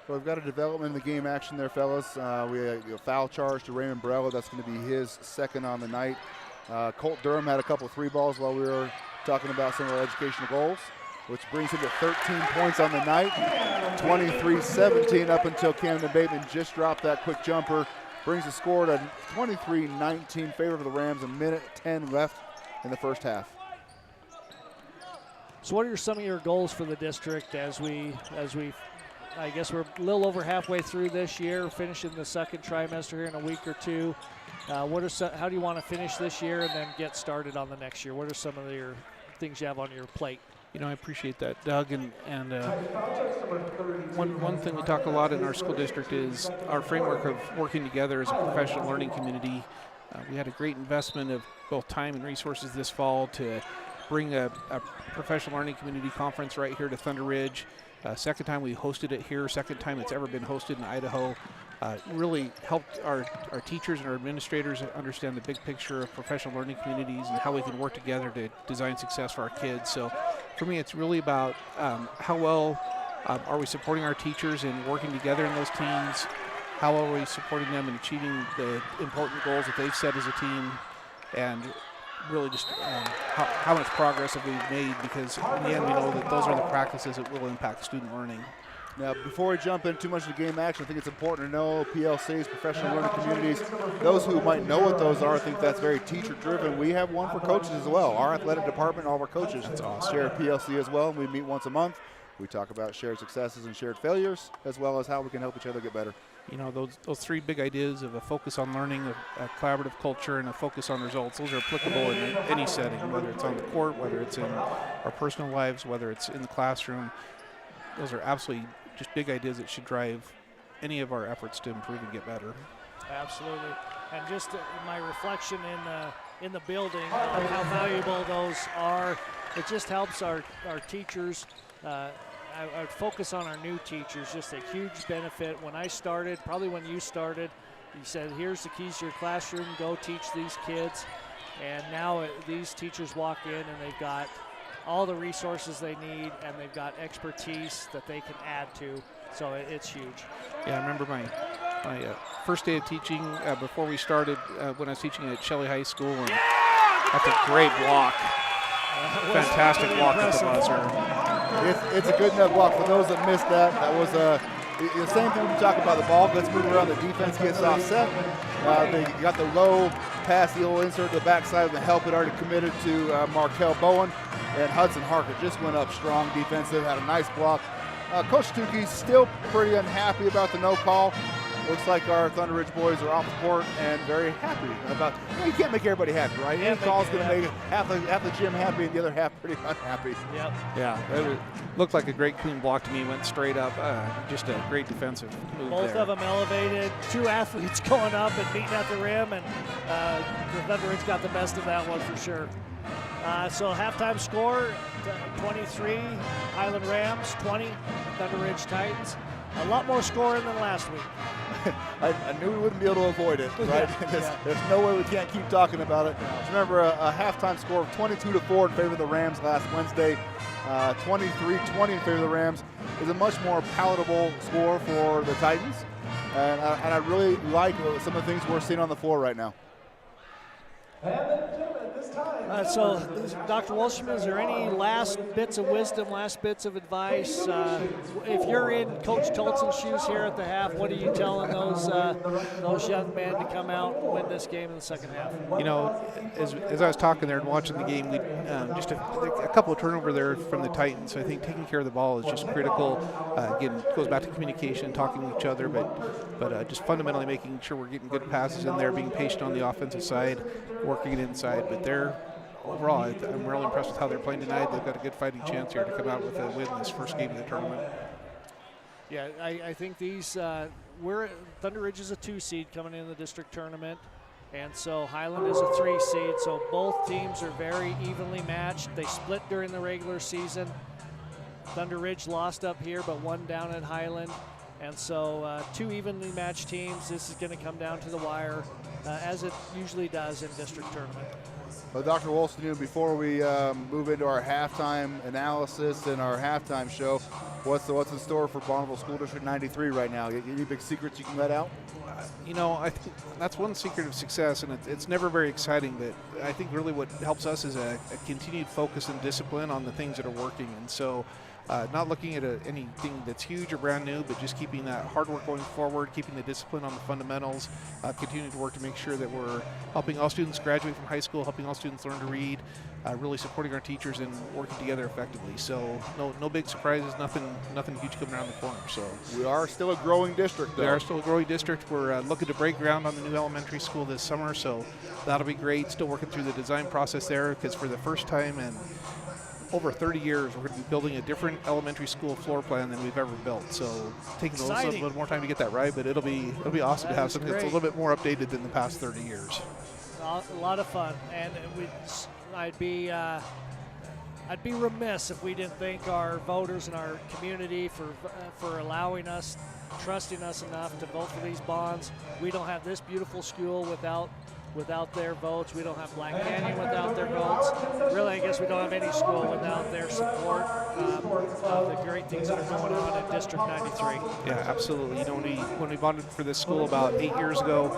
Well, we've got a development in the game action there, fellas. We have a foul charge to Raymond Barella. That's going to be his second on the night. Colt Durham had a couple of 3 balls while we were talking about some of our educational goals, which brings him to 13 points on the night, 23-17 up until Camden Bateman just dropped that quick jumper. Brings the score to 23-19, favor of the Rams, 1:10 left in the first half. So what are some of your goals for the district as we I guess we're a little over halfway through this year, finishing the second trimester here in a week or two. How do you want to finish this year and then get started on the next year? What are some of your things you have on your plate? I appreciate that, Doug. And one thing we talk a lot in our school district is our framework of working together as a professional learning community. We had a great investment of both time and resources this fall to bring a professional learning community conference right here to Thunder Ridge. Second time we hosted it here, second time it's ever been hosted in Idaho. Really helped our teachers and our administrators understand the big picture of professional learning communities and how we can work together to design success for our kids. So for me, it's really about how well are we supporting our teachers in working together in those teams, how well are we supporting them in achieving the important goals that they've set as a team, and really just how much progress have we made, because in the end we know that those are the practices that will impact student learning. Now, before we jump in too much of the game action, I think it's important to know PLCs, professional learning communities, those who might know what those are, I think that's very teacher-driven. We have one for coaches as well. Our athletic department, all of our coaches share a PLC as well. We meet once a month. We talk about shared successes and shared failures, as well as how we can help each other get better. Those three big ideas of a focus on learning, a collaborative culture, and a focus on results, those are applicable in any setting, whether it's on the court, whether it's in our personal lives, whether it's in the classroom. Those are absolutely just big ideas that should drive any of our efforts to improve and get better. Absolutely. And just my reflection in the building of how valuable those are, it just helps our teachers. I would focus on our new teachers, just a huge benefit. When I started, probably when you started, you said, here's the keys to your classroom, go teach these kids. And now these teachers walk in and they've got all the resources they need, and they've got expertise that they can add to. So it's huge. Yeah, I remember my first day of teaching before we started when I was teaching at Shelley High School. And that's a great block. Fantastic block at the buzzer. It's a good enough block. For those that missed that, that was the same thing when you talk about the ball gets moved around, the defense gets offset. They got the low pass, the old insert to the backside of the help had already committed to Markel Bowen. And Hudson Harker just went up strong defensive, had a nice block. Coach Tukey's still pretty unhappy about the no call. Looks like our Thunder Ridge boys are off the court and very happy about. You can't make everybody happy, right? Any call's going to make half the gym happy and the other half pretty unhappy. Yep. Yeah, looked like a great clean block to me. Went straight up. Just a great defensive move. Both there. of them elevated. Two athletes going up and meeting at the rim, and the Thunder Ridge got the best of that one for sure. So halftime score, 23, Highland Rams, 20, Thunder Ridge Titans. A lot more scoring than last week. I knew we wouldn't be able to avoid it, right? There's no way we can't keep talking about it. Just remember a halftime score of 22-4 in favor of the Rams last Wednesday. 23-20 in favor of the Rams is a much more palatable score for the Titans. And I really like some of the things we're seeing on the floor right now. So, Dr. Walshman, is there any last bits of wisdom, last bits of advice? If you're in Coach Tolson's shoes here at the half, what are you telling those young men to come out and win this game in the second half? As I was talking there and watching the game, we just a couple of turnover there from the Titans. So I think taking care of the ball is just critical. Again, it goes back to communication, talking to each other, but just fundamentally making sure we're getting good passes in there, being patient on the offensive side, working it inside. But overall, I'm really impressed with how they're playing tonight. They've got a good fighting chance here to come out with a win this first game of the tournament. Yeah, I think Thunder Ridge is a 2 seed coming in the district tournament, and so Highland is a 3 seed. So both teams are very evenly matched. They split during the regular season. Thunder Ridge lost up here, but won down at Highland. And so 2 evenly matched teams. This is going to come down to the wire, as it usually does in district tournament. Well, Dr. Wolstenhume, before we move into our halftime analysis and our halftime show, what's in store for Bonneville School District 93 right now? Any big secrets you can let out? I think that's one secret of success, and it's never very exciting, but I think really what helps us is a continued focus and discipline on the things that are working. And so Not looking at anything that's huge or brand new, but just keeping that hard work going forward, keeping the discipline on the fundamentals, continuing to work to make sure that we're helping all students graduate from high school, helping all students learn to read, really supporting our teachers and working together effectively. So no big surprises, nothing huge coming around the corner. So we are still a growing district, though. We are still a growing district. We're looking to break ground on the new elementary school this summer, so that'll be great. Still working through the design process there, because for the first time in over 30 years, we're going to be building a different elementary school floor plan than we've ever built. So taking a little more time to get that right, but it'll be awesome to have something that's a little bit more updated than the past 30 years. A lot of fun, and I'd be remiss if we didn't thank our voters and our community for allowing us, trusting us enough to vote for these bonds. We don't have this beautiful school without their votes. We don't have Black Canyon without their votes. Really, I guess we don't have any school without their support of the great things that are going on in District 93. Yeah, absolutely. You know, when we bonded for this school about 8 years ago,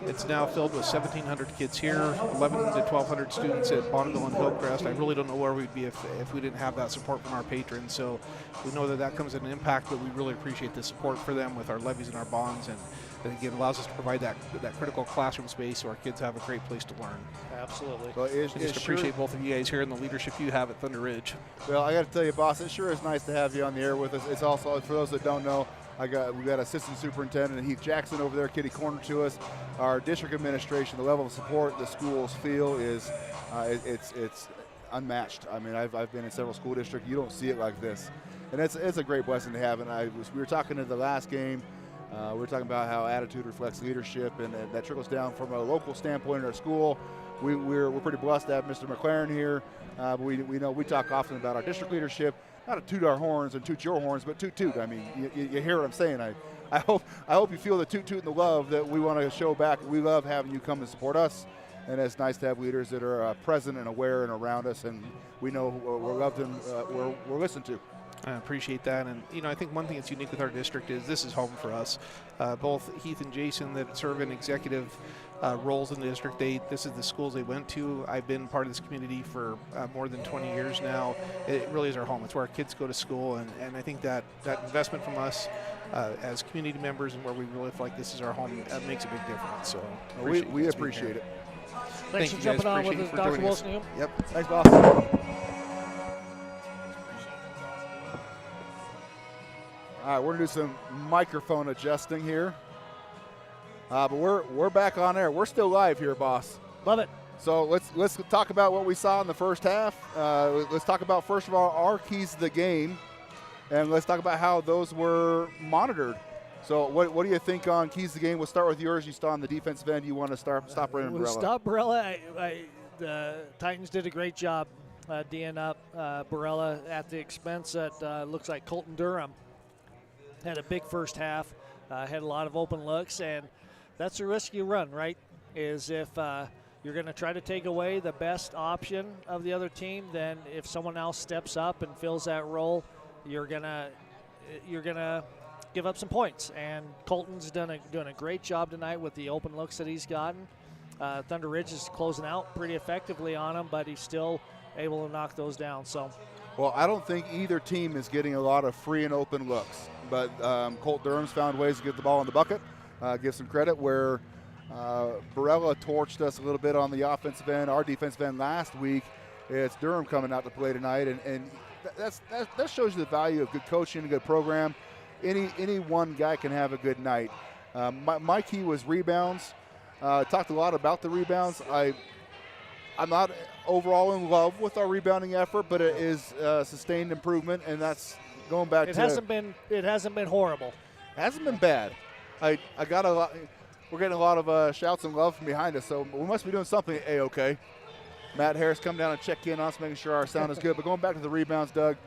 it's now filled with 1,700 kids here, 1,100 to 1,200 students at Bonneville and Hillcrest. I really don't know where we'd be if we didn't have that support from our patrons. So we know that comes at an impact, but we really appreciate the support for them with our levies and our bonds, and again, allows us to provide that critical classroom space so our kids have a great place to learn. Absolutely. Well, just appreciate both of you guys here and the leadership you have at Thunder Ridge. Well, I got to tell you, boss, it sure is nice to have you on the air with us. It's also, for those that don't know, we got Assistant Superintendent Heath Jackson over there, kitty corner to us. Our district administration, the level of support the schools feel is it's unmatched. I mean, I've been in several school districts. You don't see it like this, and it's a great blessing to have. And we were talking at the last game. We were talking about how attitude reflects leadership, and that trickles down from a local standpoint in our school. We're pretty blessed to have Mr. McLaren here. But we know we talk often about our district leadership, not to toot our horns and toot your horns, but toot. I mean, you hear what I'm saying. I hope you feel the toot and the love that we want to show back. We love having you come and support us, and it's nice to have leaders that are present and aware and around us, and we know we're loved and we're listened to. I appreciate that, and I think one thing that's unique with our district is this is home for us. Both Heath and Jason that serve in executive roles in the district, this is the schools they went to. I've been part of this community for more than 20 years now. It really is our home. It's where our kids go to school, and I think that investment from us as community members and where we really feel like this is our home makes a big difference. So we appreciate it. Thanks for jumping on with us, Dr. Wilson. Yep. Thanks, boss. All right, we're going to do some microphone adjusting here. But we're back on air. We're still live here, boss. Love it. So let's talk about what we saw in the first half. Let's talk about, first of all, our keys to the game, and let's talk about how those were monitored. So what do you think on keys to the game? We'll start with yours. You saw on the defensive end. You want to stop Brandon Barella. Stop Barella. The Titans did a great job D'ing up Barella at the expense that looks like Colton Durham. Had a big first half, had a lot of open looks, and that's the risk you run, right? Is if you're going to try to take away the best option of the other team, then if someone else steps up and fills that role, you're gonna give up some points. And Colton's doing a great job tonight with the open looks that he's gotten. Thunder Ridge is closing out pretty effectively on him, but he's still able to knock those down. So. Well, I don't think either team is getting a lot of free and open looks, but Colt Durham's found ways to get the ball in the bucket. Give some credit where Barella torched us a little bit on the offensive end, our defensive end last week. It's Durham coming out to play tonight, and that shows you the value of good coaching, a good program. Any one guy can have a good night. My key was rebounds. Talked a lot about the rebounds. I'm not overall in love with our rebounding effort, but it is sustained improvement, and that's going back to. It hasn't been horrible. Hasn't been bad. I got a lot. We're getting a lot of shouts and love from behind us, so we must be doing something A-okay. Matt Harris come down and check in on us, making sure our sound is good. But going back to the rebounds, Doug,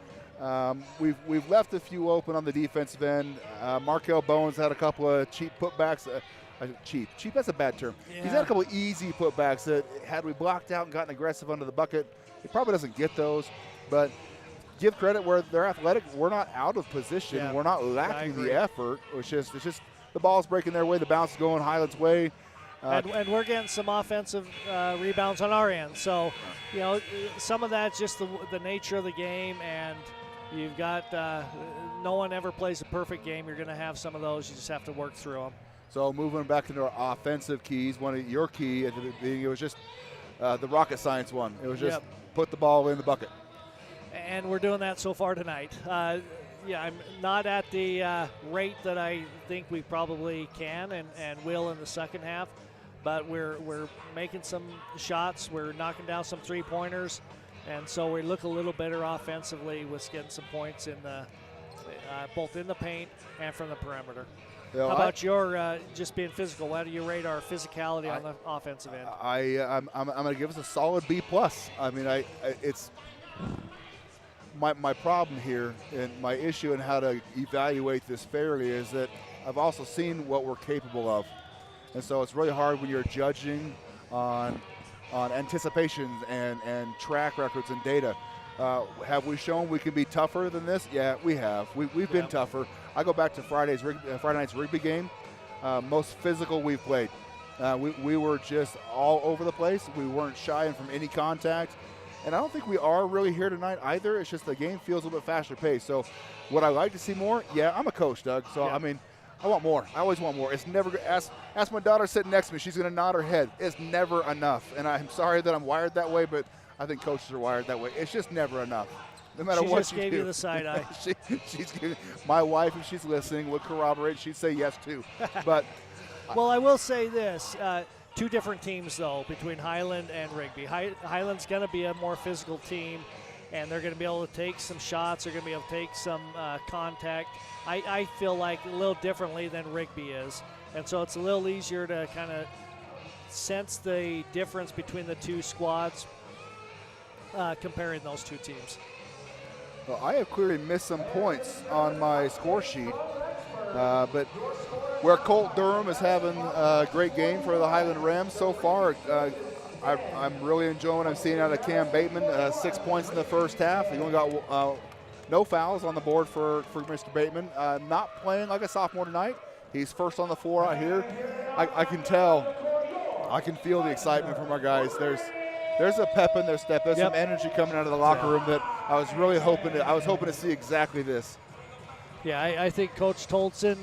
we've left a few open on the defensive end. Markel Bowens had a couple of cheap putbacks. Cheap, that's a bad term. Yeah. He's had a couple of easy putbacks that had we blocked out and gotten aggressive under the bucket, he probably doesn't get those. But give credit where they're athletic. We're not out of position. Yeah. We're not lacking the effort. It's just the ball's breaking their way, the bounce is going Highland's way. And we're getting some offensive rebounds on our end. So, some of that's just the nature of the game, and You've got no one ever plays a perfect game. You're going to have some of those. You just have to work through them. So moving back into our offensive keys, one of your key at the beginning, it was just the rocket science one. It was just put the ball in the bucket. And we're doing that so far tonight. Yeah, I'm not at the rate that I think we probably can and will in the second half, but we're making some shots. We're knocking down some three-pointers, and so we look a little better offensively with getting some points in the both in the paint and from the perimeter. How about your just being physical? How do you rate our physicality on the offensive end? I'm going to give us a solid B+. I mean, it's my problem here and my issue in how to evaluate this fairly is that I've also seen what we're capable of. And so it's really hard when you're judging on anticipations and track records and data. Have we shown we can be tougher than this? Yeah, we have. We've been tougher. I go back to Friday night's rugby game, most physical we've played. We were just all over the place. We weren't shying from any contact. And I don't think we are really here tonight either. It's just the game feels a little bit faster paced. So would I like to see more? Yeah, I'm a coach, Doug. So, I mean, I want more. I always want more. It's never – ask my daughter sitting next to me. She's going to nod her head. It's never enough. And I'm sorry that I'm wired that way, but I think coaches are wired that way. It's just never enough. No matter what you do. She just gave you the side eye. she's giving, my wife, if she's listening, would corroborate. She'd say yes, too. But well, I will say this. Two different teams, though, between Highland and Rigby. Highland's going to be a more physical team, and they're going to be able to take some shots. They're going to be able to take some contact. I feel like a little differently than Rigby is, and so it's a little easier to kind of sense the difference between the two squads comparing those two teams. Well, I have clearly missed some points on my score sheet, but where Colt Durham is having a great game for the Highland Rams so far, I'm really enjoying what I'm seeing out of Cam Bateman. 6 points in the first half. He only got no fouls on the board for Mr. Bateman. Not playing like a sophomore tonight. He's first on the floor out here. I can tell, I can feel the excitement from our guys. There's a pep in their step. There's some energy coming out of the locker room that I was really hoping to see exactly this. Yeah, I think Coach Tolson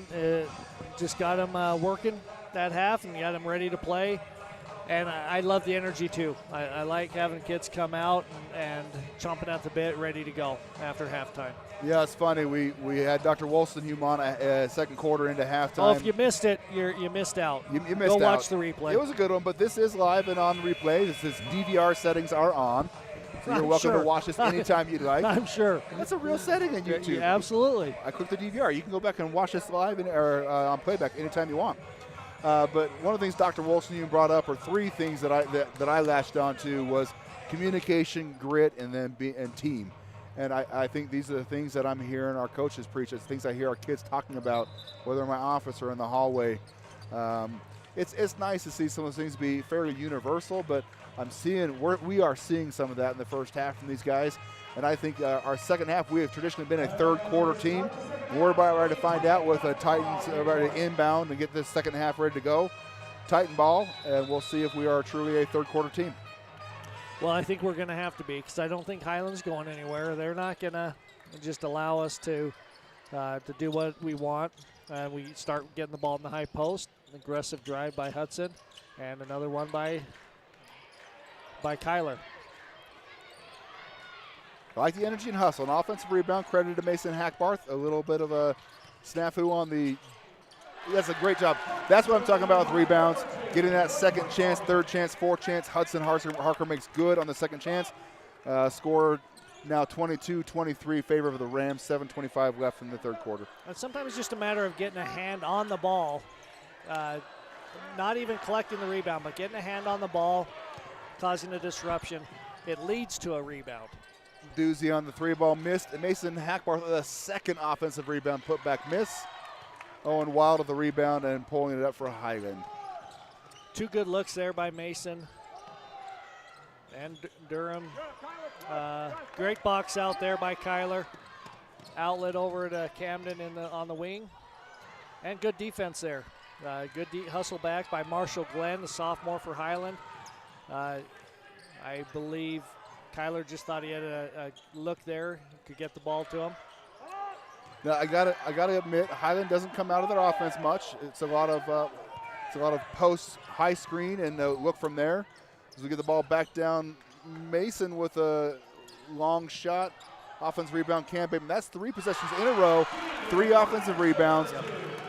just got him working that half and got him ready to play. And I love the energy, too. I like having kids come out and chomping at the bit, ready to go after halftime. Yeah, it's funny. We had Dr. Wolstenhume on second quarter into halftime. Oh, if you missed it, you missed out. You missed out. Go watch the replay. It was a good one, but this is live and on replay. This is DVR settings are on. So you're welcome to watch this anytime you'd like. I'm sure. That's a real setting on YouTube. Yeah, absolutely. I clicked the DVR. You can go back and watch this live or on playback anytime you want. But one of the things Dr. Wolstenhume brought up, or three things that I latched onto, was communication, grit, and team. And I think these are the things that I'm hearing our coaches preach. It's things I hear our kids talking about, whether in my office or in the hallway. It's nice to see some of those things be fairly universal, but we are seeing some of that in the first half from these guys. And I think our second half, we have traditionally been a third quarter team. We're about ready to find out with the Titans ready to inbound and get this second half ready to go. Titan ball, and we'll see if we are truly a third quarter team. Well, I think we're going to have to be, because I don't think Highland's going anywhere. They're not going to just allow us to do what we want. We start getting the ball in the high post. Aggressive drive by Hudson, and another one by Kyler. I like the energy and hustle. An offensive rebound credited to Mason Hackbarth. A little bit of a snafu on the – that's a great job. That's what I'm talking about with rebounds. Getting that second chance, third chance, fourth chance. Hudson Harker makes good on the second chance. Score now 22-23 favor of the Rams. 7:25 left in the third quarter. And sometimes it's just a matter of getting a hand on the ball. Not even collecting the rebound, but getting a hand on the ball, causing a disruption. It leads to a rebound. Doozy on the three ball missed. And Mason Hackbarth with a second offensive rebound put back miss. Owen Wild of the rebound and pulling it up for Highland. Two good looks there by Mason and Durham. Great box out there by Kyler. Outlet over to Camden on the wing. And good defense there. Good hustle back by Marshall Glenn, the sophomore for Highland. I believe Kyler just thought he had a look there, could get the ball to him. Now I gotta admit, Highland doesn't come out of their offense much. It's a lot of post high screen and look from there. As we get the ball back down, Mason with a long shot, offensive rebound, Cam Bateman. That's 3 possessions in a row, 3 offensive rebounds.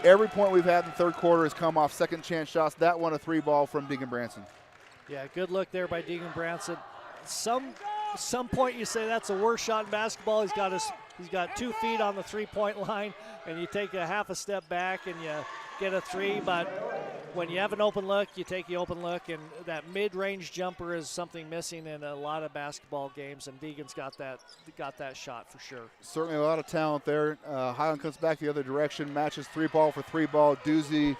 Every point we've had in the third quarter has come off second chance shots. That one a 3 ball from Deegan Branson. Yeah, good look there by Deegan Branson. Some point you say that's the worst shot in basketball. He's got 2 feet on the 3-point line, and you take a half a step back and you get a 3. But when you have an open look, you take the open look, and that mid-range jumper is something missing in a lot of basketball games, and Deegan's got that shot for sure. Certainly a lot of talent there. Highland comes back the other direction, matches 3-ball for 3-ball. Doozy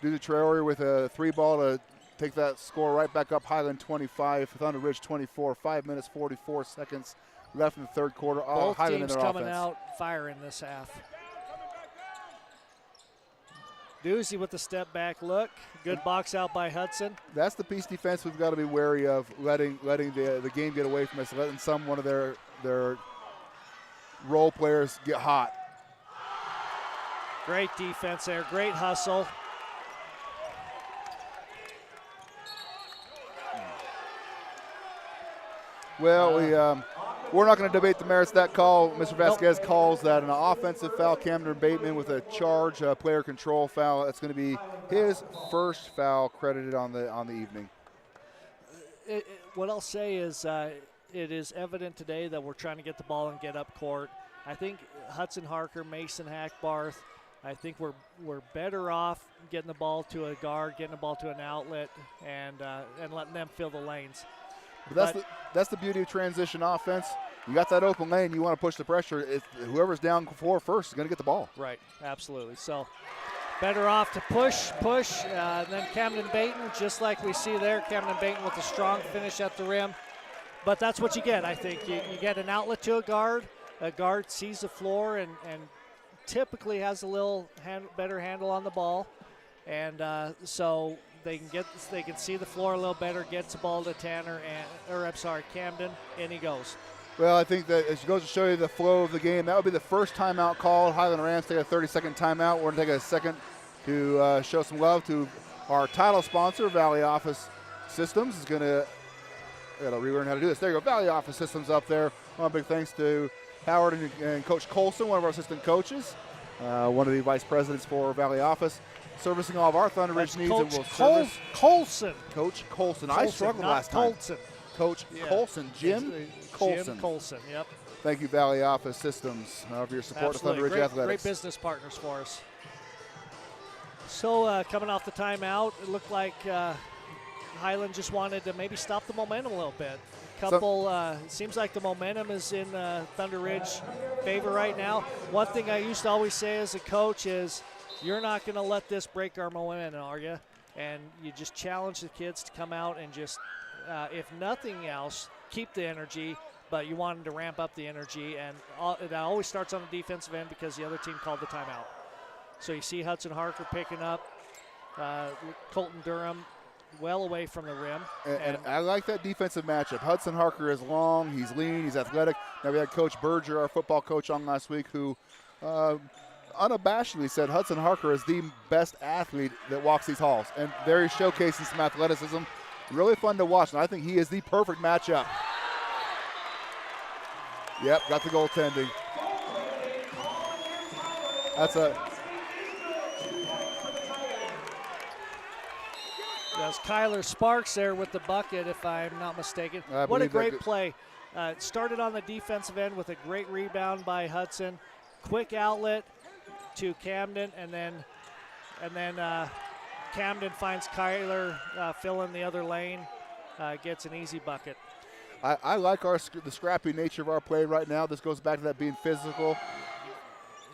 Traore with a 3-ball to take that score right back up. Highland 25, Thunder Ridge 24. 5 minutes 44 seconds left in the third quarter. Both Highland teams in their coming offense. out firing this half. Doozy with the step back look. Good box out by Hudson. That's the piece defense we've got to be wary of, letting the game get away from us, letting one of their role players get hot. Great defense there, great hustle. Well, we're not going to debate the merits of that call. Mr. Vasquez calls that an offensive foul. Camden Bateman with a charge, player control foul. That's going to be his first foul credited on the evening. What I'll say is it is evident today that we're trying to get the ball and get up court. I think Hudson Harker, Mason Hackbarth, I think we're better off getting the ball to a guard, getting the ball to an outlet, and letting them fill the lanes. But that's the beauty of transition offense. You got that open lane, you want to push the pressure. Whoever's down 4 first is going to get the ball. Right, absolutely. So better off to push. Then Camden Baton, just like we see there, Camden Baton with a strong finish at the rim. But that's what you get, I think. You get an outlet to a guard. A guard sees the floor and typically has a little better handle on the ball. And so they can see the floor a little better, gets the ball to Camden, and he goes. Well, I think that it goes to show you the flow of the game. That would be the first timeout called. Highland Rams take a 30-second timeout. We're going to take a second to show some love to our title sponsor, Valley Office Systems. Is going to relearn how to do this. There you go, Valley Office Systems up there. One big thanks to Howard and Coach Colson, one of our assistant coaches, one of the vice presidents for Valley Office, servicing all of our Thunder Ridge needs. Coach and will service Colson. Coach Colson. I struggled last time. Colson. Coach Colson. Jim Colson. Jim Colson, yep. Thank you, Valley Office Systems, for your support of Thunder Ridge Athletics. Great business partners for us. So coming off the timeout, it looked like Highland just wanted to maybe stop the momentum a little bit. It seems like the momentum is in Thunder Ridge favor right now. One thing I used to always say as a coach is, you're not going to let this break our momentum, are you? And you just challenge the kids to come out and just, if nothing else, keep the energy, but you want them to ramp up the energy. And it always starts on the defensive end because the other team called the timeout. So you see Hudson Harker picking up, Colton Durham well away from the rim. And I like that defensive matchup. Hudson Harker is long, he's lean, he's athletic. Now we had Coach Berger, our football coach, on last week, who unabashedly said Hudson Harker is the best athlete that walks these halls. And there he's showcasing some athleticism. Really fun to watch, and I think he is the perfect matchup. Yep, got the goaltending. That's Kyler Sparks there with the bucket, if I'm not mistaken. What a great play. It started on the defensive end with a great rebound by Hudson. Quick outlet to Camden, and then Camden finds Kyler filling the other lane, gets an easy bucket. I like the scrappy nature of our play right now. This goes back to that being physical.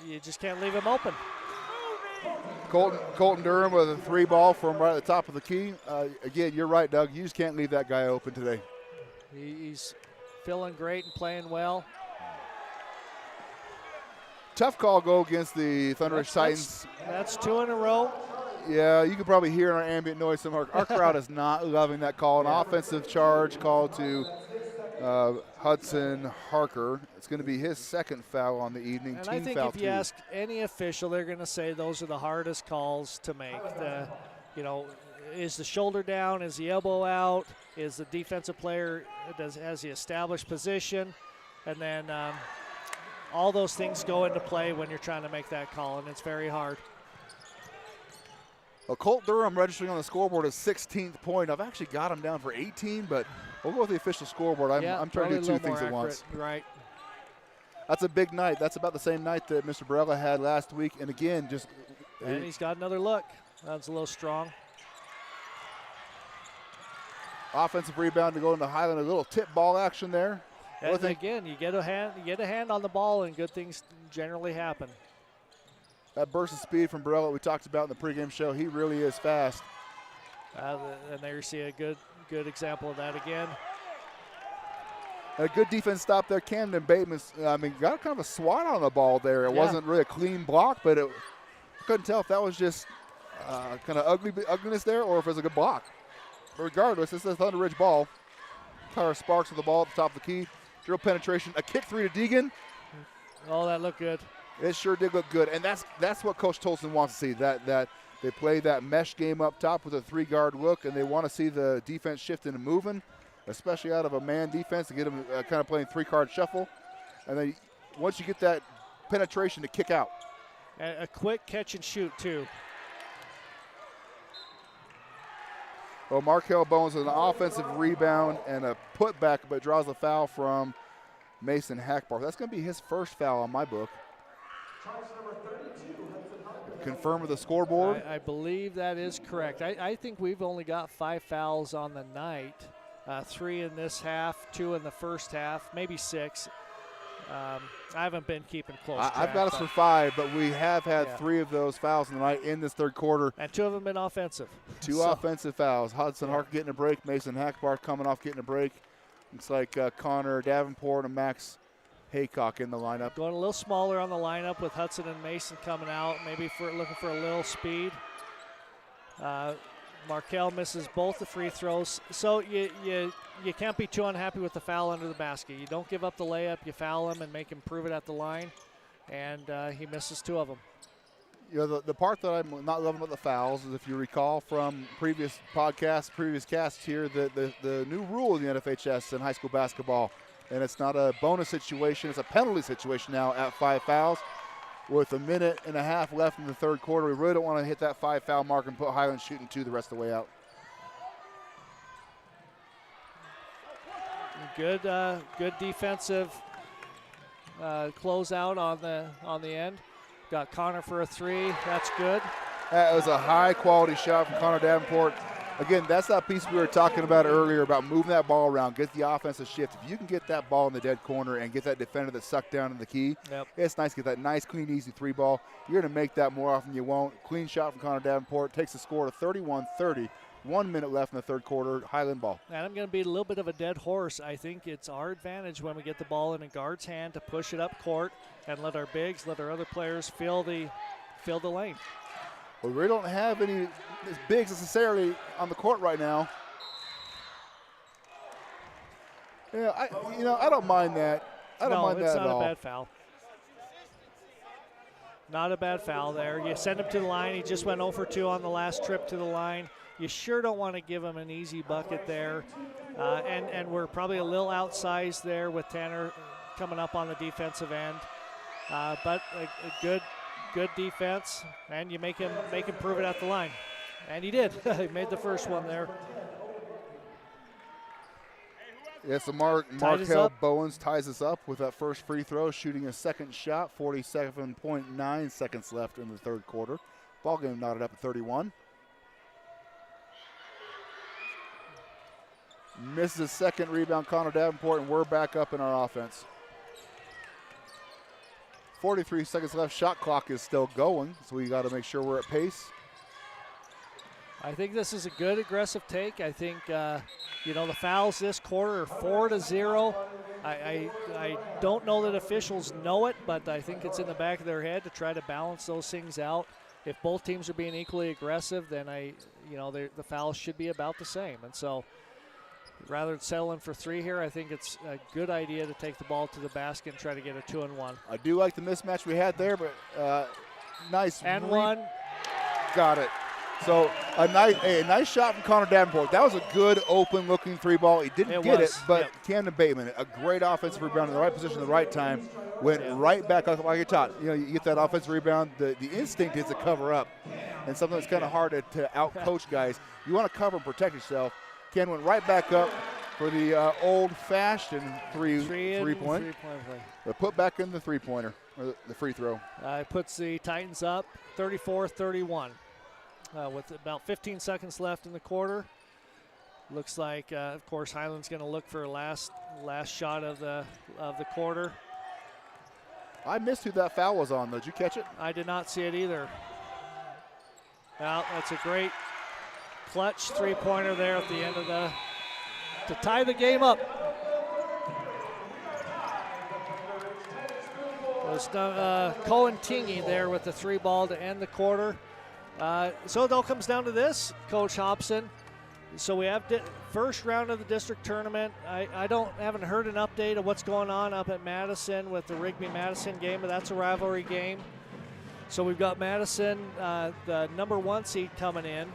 You just can't leave him open. Colton Durham with a 3-ball from right at the top of the key. Again, you're right, Doug. You just can't leave that guy open today. He's feeling great and playing well. Tough call go against the Thunder Ridge Titans. That's 2 in a row. Yeah, you can probably hear in our ambient noise some of our crowd is not loving that call. An offensive charge called to Hudson Harker. It's going to be his second foul on the evening. And team I think foul if you 2. ask any official, they're going to say those are the hardest calls to make. Is the shoulder down? Is the elbow out? Is the defensive player, has he established position? And then all those things go into play when you're trying to make that call, and it's very hard. Well, Colt Durham registering on the scoreboard as 16th point. I've actually got him down for 18, but we'll go with the official scoreboard. I'm trying to do two things at once. Right. That's a big night. That's about the same night that Mr. Barella had last week. And again, And he's got another look. That's a little strong. Offensive rebound to go into Highland. A little tip ball action there. And again, you get a hand on the ball, and good things generally happen. That burst of speed from Barella we talked about in the pregame show, he really is fast. And there you see a good example of that again. A good defense stop there. Camden Bateman, got kind of a swat on the ball there. It wasn't really a clean block, but couldn't tell if that was just kind of ugliness there or if it was a good block. But regardless, this is a Thunder Ridge ball. Tyler Sparks with the ball at the top of the key. Drill penetration, a kick 3 to Deegan. Oh, that looked good. It sure did look good, and that's what Coach Tolson wants to see. That they play that mesh game up top with a 3-guard look, and they want to see the defense shifting and moving, especially out of a man defense to get them kind of playing 3-card shuffle. And then once you get that penetration to kick out. A quick catch and shoot too. Well, Markel Bones with an offensive rebound and a putback, but draws a foul from Mason Hackbar. That's going to be his first foul on my book. Confirm with the scoreboard. I believe that is correct. I think we've only got 5 fouls on the night. 3 in this half, 2 in the first half, maybe 6. I haven't been keeping close track. I've got us for 5, but we have had 3 of those fouls in the night in this third quarter. And 2 of them been offensive. 2 offensive fouls. Hudson Harker getting a break. Mason Hackbar coming off getting a break. Looks like Connor Davenport and Max Haycock in the lineup. Going a little smaller on the lineup with Hudson and Mason coming out, maybe looking for a little speed. Markel misses both the free throws. So you can't be too unhappy with the foul under the basket. You don't give up the layup. You foul him and make him prove it at the line. And he misses 2 of them. You know, the part that I'm not loving about the fouls is, if you recall from previous podcasts, previous casts here, the new rule in the NFHS in high school basketball, and it's not a bonus situation, it's a penalty situation now at 5 fouls. With a minute and a half left in the third quarter, we really don't want to hit that 5 foul mark and put Highland shooting 2 the rest of the way out. Good defensive closeout on the end. Got Connor for a 3. That's good. That was a high-quality shot from Connor Davenport. Again, that's that piece we were talking about earlier about moving that ball around, get the offensive shift. If you can get that ball in the dead corner and get that defender that's sucked down in the key, it's nice to get that nice, clean, easy 3 ball. You're going to make that more often than you won't. Clean shot from Connor Davenport takes the score to 31-30. 1 minute left in the third quarter, Highland ball. And I'm going to be a little bit of a dead horse. I think it's our advantage when we get the ball in a guard's hand to push it up court and let our bigs, let our other players fill the lane. Well, we don't have any bigs necessarily on the court right now. Yeah, I don't mind that. I don't mind that at all. No, it's not a bad foul. Not a bad foul there. You send him to the line. He just went 0 for 2 on the last trip to the line. You sure don't want to give him an easy bucket there. And we're probably a little outsized there with Tanner coming up on the defensive end. But a good defense, and you make him prove it at the line. And he did. He made the first one there. Yeah, so Markel Bowens ties us up with that first free throw, shooting a second shot, 47.9 seconds left in the third quarter. Ball game knotted up at 31. Misses a second rebound, Connor Davenport, and we're back up in our offense. 43 seconds left. Shot clock is still going, so we got to make sure we're at pace. I think this is a good aggressive take. I think, the fouls this quarter are 4-0. I don't know that officials know it, but I think it's in the back of their head to try to balance those things out. If both teams are being equally aggressive, then the fouls should be about the same. And so Rather than settling for 3 here, I think it's a good idea to take the ball to the basket and try to get a 2-and-1. I do like the mismatch we had there, but nice. And one. Got it. So a nice shot from Connor Davenport. That was a good open-looking 3-ball. He didn't get it, but Camden Bateman, a great offensive rebound in the right position at the right time, went right back up like you're taught. You know, you get that offensive rebound. The instinct is to cover up, and something that's kind of hard to out-coach guys. You want to cover and protect yourself. Ken went right back up for the old-fashioned three-point. But put back in the three-pointer, or the free throw. It puts the Titans up 34-31. With about 15 seconds left in the quarter. Looks like, of course, Highland's going to look for a last shot of the quarter. I missed who that foul was on, though. Did you catch it? I did not see it either. Well, that's a great clutch 3-pointer there at the end of to tie the game up. It was Cohen Tingy there with the 3-ball to end the quarter. So it all comes down to this, Coach Hobson. So we have first round of the district tournament. I haven't heard an update of what's going on up at Madison with the Rigby-Madison game, but that's a rivalry game. So we've got Madison, the number 1 seed coming in,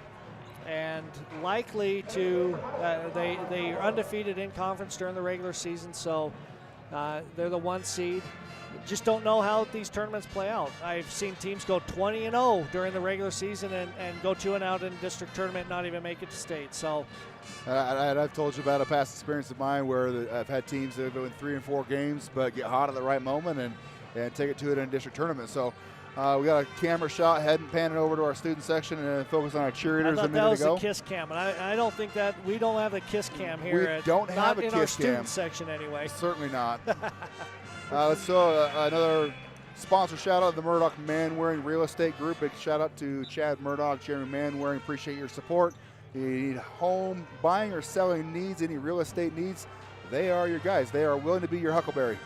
and likely to they are undefeated in conference during the regular season, so they're the 1 seed. Just don't know how these tournaments play out. I've seen teams go 20-0 during the regular season and go 2-0 in district tournament and not even make it to state. So, I've told you about a past experience of mine where I've had teams that have been 3 and 4 games but get hot at the right moment and take it to it in a district tournament. So we got a camera shot heading panning over to our student section and focus on our cheerleaders a minute ago. That was a kiss cam, and I don't think that we don't have a kiss cam here. We don't have a kiss cam. Not in our student section anyway. Certainly not. Let's throw another sponsor shout out to the Murdoch Man-Wearing Real Estate Group. Big shout out to Chad Murdoch, Jeremy Man-Wearing. Appreciate your support. You need home buying or selling needs, any real estate needs, they are your guys. They are willing to be your Huckleberry.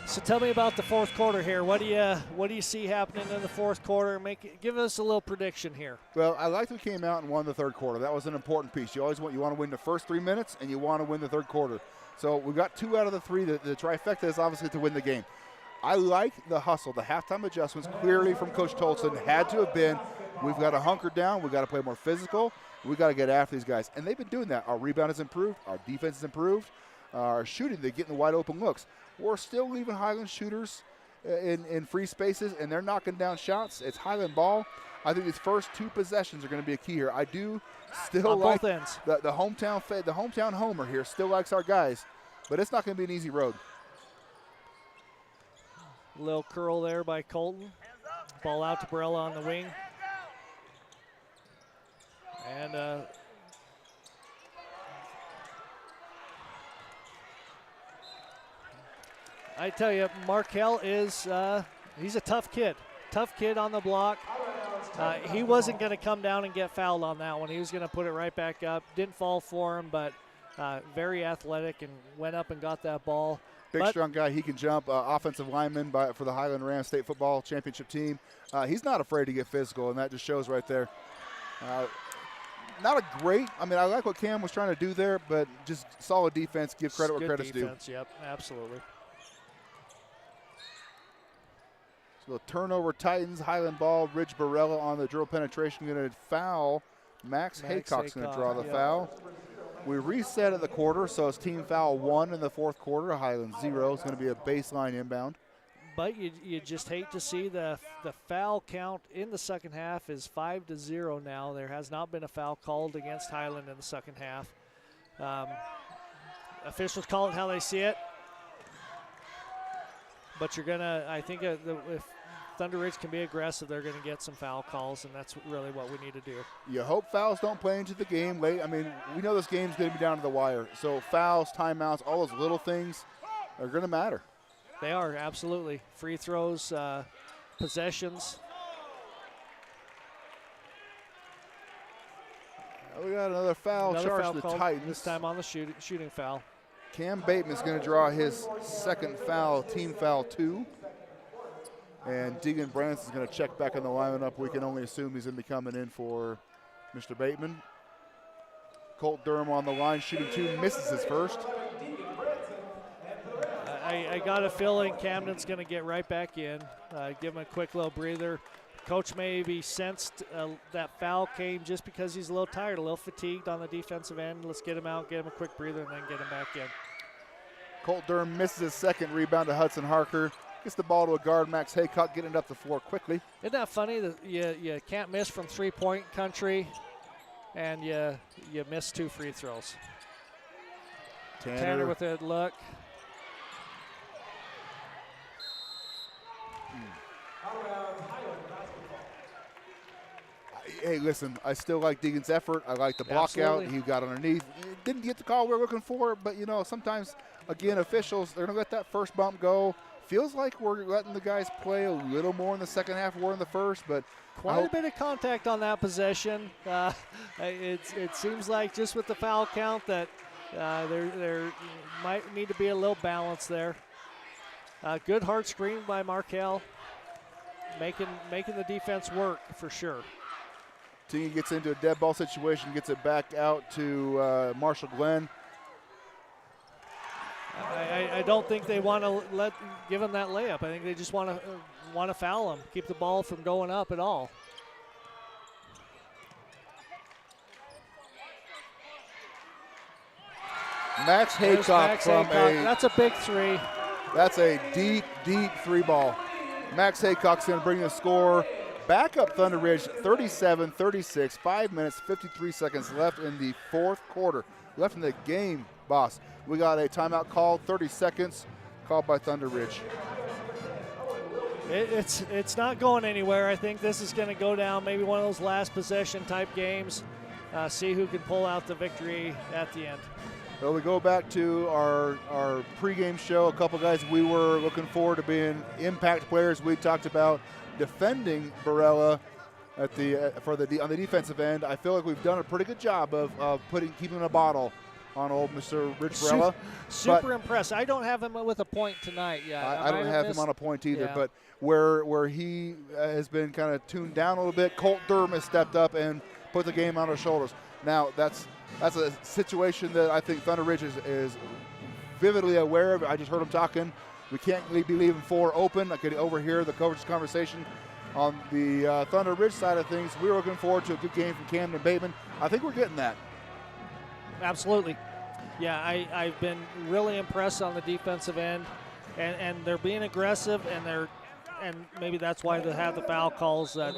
So tell me about the fourth quarter here. What do you see happening in the fourth quarter? Give us a little prediction here. Well, I liked we came out and won the third quarter. That was an important piece. You want to win the first 3 minutes, and you want to win the third quarter. So we got 2 out of the 3. The trifecta is obviously to win the game. I like the hustle. The halftime adjustments clearly from Coach Tolson had to have been, we've got to hunker down. We've got to play more physical. We've got to get after these guys. And they've been doing that. Our rebound has improved. Our defense has improved. Our shooting, they're getting the wide open looks. We're still leaving Highland shooters in free spaces, and they're knocking down shots. It's Highland ball. I think these first 2 possessions are going to be a key here. I do still on like both ends. The hometown homer here still likes our guys, but it's not going to be an easy road. Little curl there by Colton. Ball out to Barella on the wing. And I tell you, Markel is he's a tough kid. Tough kid on the block. He wasn't going to come down and get fouled on that one. He was going to put it right back up. Didn't fall for him, but very athletic and went up and got that ball. Big, strong guy. He can jump. Offensive lineman for the Highland Rams State Football Championship team. He's not afraid to get physical, and that just shows right there. Not a great – I mean, I like what Cam was trying to do there, but just solid defense. Give credit where credit's due. Yep, absolutely. So turnover Titans, Highland ball, Ridge Barella on the dribble penetration. Going to foul. Max Haycock's going to draw the foul. We reset at the quarter, so it's team foul 1 in the fourth quarter. Highland 0. It's going to be a baseline inbound. But you just hate to see the foul count in the second half is 5-0 now. There has not been a foul called against Highland in the second half. Officials call it how they see it. But you're going to, I think if Thunder Ridge can be aggressive, they're going to get some foul calls, and that's really what we need to do. You hope fouls don't play into the game late. I mean, we know this game's going to be down to the wire. So fouls, timeouts, all those little things are going to matter. They are, absolutely. Free throws, possessions. We got another foul charge to the Titans. This time on the shooting foul. Cam Bateman's going to draw his second foul, team foul 2. And Deegan Branson's going to check back on the lineup. We can only assume he's going to be coming in for Mr. Bateman. Colt Durham on the line, shooting 2, misses his first. I got a feeling Camden's going to get right back in, give him a quick little breather. Coach maybe sensed that foul came just because he's a little tired, a little fatigued on the defensive end. Let's get him out, get him a quick breather, and then get him back in. Colt Durham misses his second rebound to Hudson Harker. Gets the ball to a guard, Max Haycock, getting it up the floor quickly. Isn't that funny that you can't miss from three-point country, and you miss 2 free throws? Tanner with a look. Hey, listen, I still like Deegan's effort. I like the block out. He got underneath. Didn't get the call we were looking for, but, you know, sometimes, again, officials, they're going to let that first bump go. Feels like we're letting the guys play a little more in the second half than we're in the first, but quite a bit of contact on that possession. It seems like just with the foul count that there might need to be a little balance there. Good hard screen by Markel, making the defense work for sure. Team gets into a dead ball situation, gets it back out to Marshall Glenn. I don't think they want to give him that layup. I think they just want to foul him, keep the ball from going up at all. Max Haycock that's a big 3. That's a deep, deep 3 ball. Max Haycock's going to bring the score back up Thunder Ridge, 37-36, 5 minutes, 53 seconds left in the fourth quarter. Left in the game, boss. We got a timeout called, 30 seconds, called by Thunder Ridge. It's not going anywhere. I think this is going to go down maybe one of those last possession type games. See who can pull out the victory at the end. Well, we go back to our pregame show. A couple guys we were looking forward to being impact players. We talked about defending Barella on the defensive end. I feel like we've done a pretty good job of keeping a bottle on old Mr. Rich Barella. Super impressed. I don't have him with a point tonight. Yeah, I don't have him on a point either. Yeah. But where he has been kind of tuned down a little bit, Colt Durham has stepped up and put the game on his shoulders. Now that's a situation that I think Thunder Ridge is vividly aware of. I just heard him talking. We can't be leaving 4 open. I could overhear the coach's conversation. On the Thunder Ridge side of things, we're looking forward to a good game from Camden Bateman. I think we're getting that. Absolutely. Yeah, I've been really impressed on the defensive end, and they're being aggressive, and maybe that's why they have the foul calls that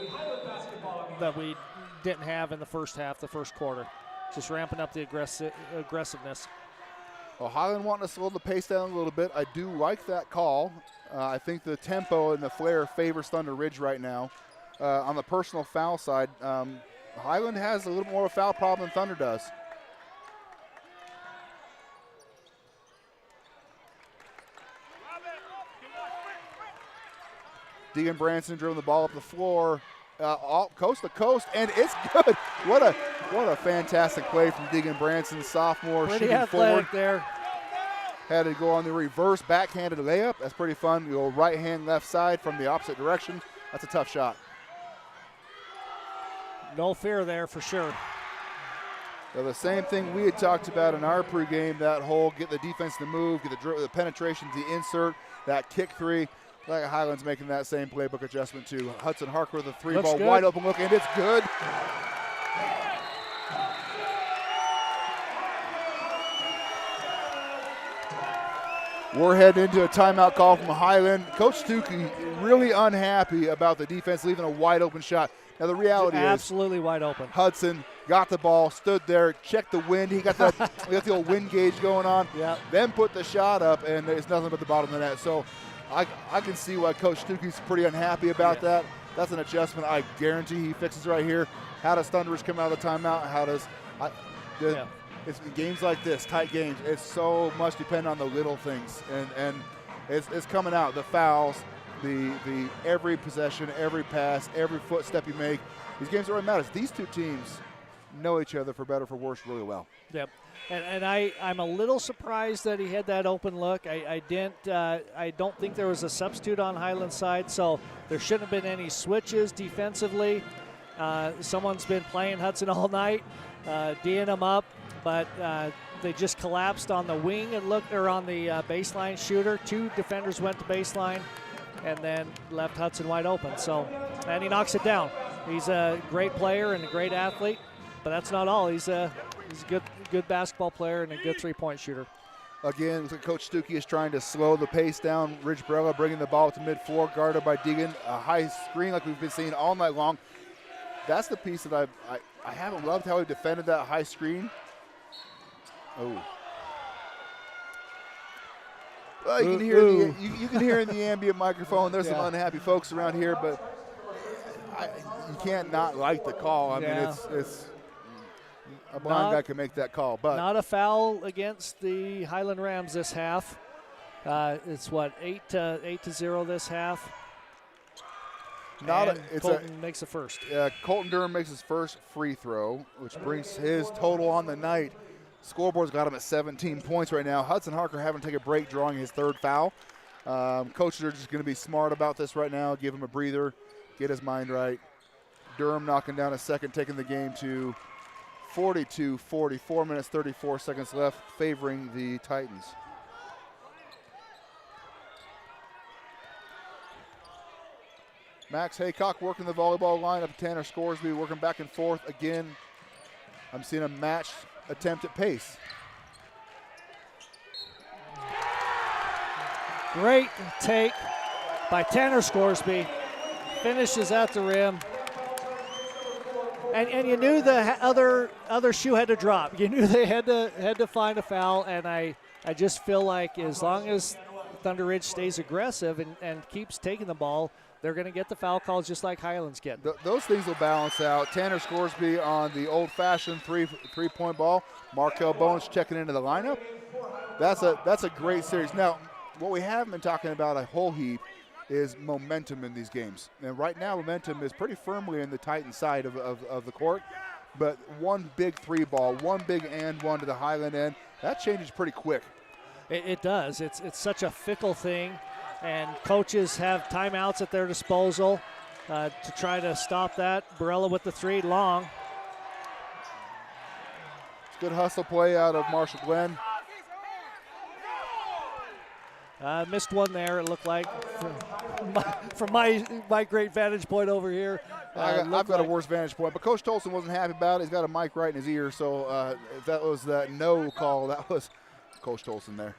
we didn't have in the first half, the first quarter. Just ramping up the aggressiveness. Well, Highland wanting to slow the pace down a little bit. I do like that call. I think the tempo and the flair favors Thunder Ridge right now. On the personal foul side, Highland has a little more of a foul problem than Thunder does. Deegan Branson drove the ball up the floor, all coast to coast, and it's good. What a fantastic play from Deegan Branson, sophomore, pretty shooting forward. There. Had to go on the reverse backhanded layup. That's pretty fun. You go right hand, left side from the opposite direction. That's a tough shot. No fear there for sure. So the same thing we had talked about in our pregame, that whole get the defense to move, get the penetration, the insert, that kick 3. Like Highland's making that same playbook adjustment too. Hudson Harker with a 3-ball wide open look, and it's good. We're heading into a timeout call from Highland. Coach Stuckey really unhappy about the defense leaving a wide open shot. Now the reality is absolutely wide open. Hudson got the ball, stood there, checked the wind. He got the old wind gauge going on. Yep. Then put the shot up, and there's nothing but the bottom of the net. So I can see why Coach Stuckey's pretty unhappy about that. That's an adjustment I guarantee he fixes right here. How does Thunder Ridge come out of the timeout? How does it's games like this, tight games, it's so much depend on the little things, and it's coming out. The fouls, the every possession, every pass, every footstep you make. These games really matter. These two teams know each other for better or for worse really well. Yep. And I'm a little surprised that he had that open look. I don't think there was a substitute on Highland's side, so there shouldn't have been any switches defensively. Someone's been playing Hudson all night, D'ing him up. but they just collapsed on the wing and on the baseline shooter. 2 defenders went to baseline and then left Hudson wide open. So, and he knocks it down. He's a great player and a great athlete, but that's not all. He's a good basketball player and a good three-point shooter. Again, Coach Stuckey is trying to slow the pace down. Ridge Barella bringing the ball to mid-floor, guarded by Deegan. A high screen like we've been seeing all night long. That's the piece that I haven't loved how he defended that high screen. Oh. Well, you can hear you can hear in the ambient microphone. There's some unhappy folks around here, but you can't not like the call. I mean, it's a blind guy can make that call, but not a foul against the Highland Rams this half. It's what 8-0 this half. Colton makes the first. Colton Durham makes his first free throw, which brings his total on the night. Scoreboard's got him at 17 points right now. Hudson Harker having to take a break, drawing his 3rd foul. Coaches are just going to be smart about this right now, give him a breather, get his mind right. Durham knocking down a second, taking the game to 42-40, 4 minutes, 34 seconds left, favoring the Titans. Max Haycock working the volleyball lineup. Tanner Scoresby working back and forth. Again, I'm seeing a match attempt at pace. Great take by Tanner Scoresby. Finishes at the rim. And you knew the other shoe had to drop. You knew they had to find a foul, and I just feel like as long as Thunder Ridge stays aggressive and keeps taking the ball, they're going to get the foul calls just like Highlands get. Those things will balance out. Tanner Scoresby on the old-fashioned three-point ball. Markel Bones checking into the lineup. That's a great series. Now, what we haven't been talking about a whole heap is momentum in these games. And right now, momentum is pretty firmly in the Titan side of the court. But one big 3-ball, one big and one to the Highland end, that changes pretty quick. It does. It's such a fickle thing. And coaches have timeouts at their disposal to try to stop that. Barella with the 3, long. Good hustle play out of Marshall Glenn. Missed one there, it looked like, from my great vantage point over here. I've got a worse vantage point, but Coach Tolson wasn't happy about it. He's got a mic right in his ear, so if that was that no call, that was Coach Tolson there.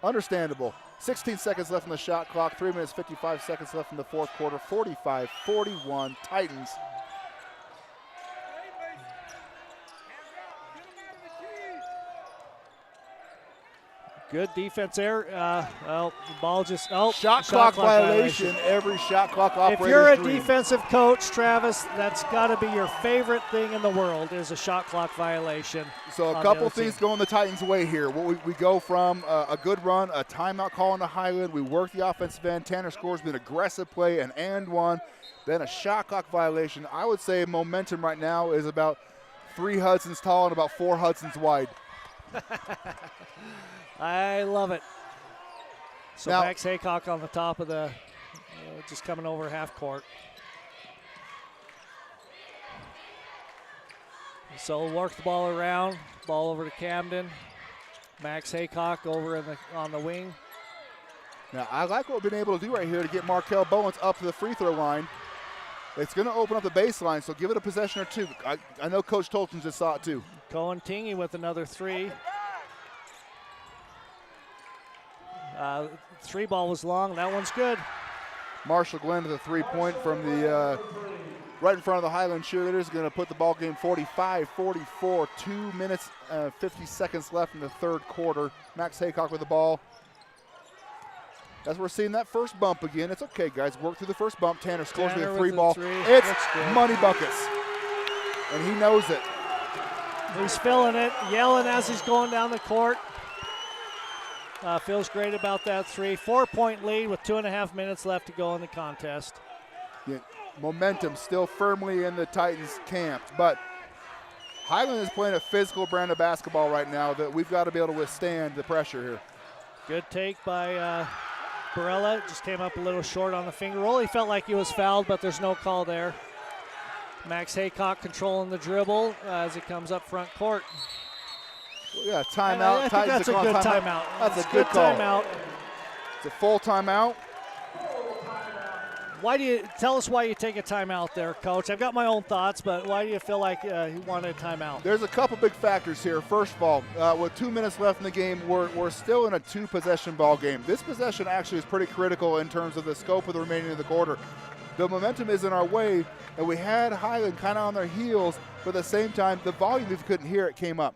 Understandable. 16 seconds left on the shot clock, 3 minutes, 55 seconds left in the fourth quarter, 45-41, Titans. Good defense there. Well, the ball just, shot clock violation. Every shot clock operator's If you're a dream. defensive coach, Travis, that's got to be your favorite thing in the world is a shot clock violation. So a couple things going the Titans' way here. We go from a good run, a timeout call on the Highland. We work the offensive end. Tanner scores with an aggressive play, an and one. Then a shot clock violation. I would say momentum right now is about 3 Hudsons tall and about 4 Hudsons wide. I love it. So now, Max Haycock on the top of the, just coming over half court. So we'll work the ball around, ball over to Camden. Max Haycock over on the wing. Now, I like what we've been able to do right here to get Markel Bowens up to the free throw line. It's going to open up the baseline, so give it a possession or two. I know Coach Tolton just saw it too. Cohen Tingy with another 3. 3-ball was long. That one's good. Marshall Glenn to the 3-point from the right in front of the Highland cheerleaders. Going to put the ball game 45-44. 2 minutes, 50 seconds left in the third quarter. Max Haycock with the ball. As we're seeing that first bump again, it's okay, guys. Work through the first bump. Tanner scores with a 3-ball. It's money buckets, and he knows it. He's feeling it, yelling as he's going down the court. Feels great about that 3. 4-point lead with 2.5 minutes left to go in the contest. Yeah, momentum still firmly in the Titans camp, but Highland is playing a physical brand of basketball right now that we've got to be able to withstand the pressure here. Good take by Barella. Just came up a little short on the finger roll. He felt like he was fouled, but there's no call there. Max Haycock controlling the dribble as it comes up front court. We got a timeout. I think Titans that's a are good calling timeout. That's It's a good call. timeout. It's a full timeout. Why do you tell us why you take a timeout there, Coach? I've got my own thoughts, but why do you feel like you wanted a timeout? There's a couple big factors here. First of all, with 2 minutes left in the game, we're still in a 2-possession ball game. This possession actually is pretty critical in terms of the scope of the remaining of the quarter. The momentum is in our way, and we had Highland kind of on their heels, but at the same time, the volume, if you couldn't hear it, came up.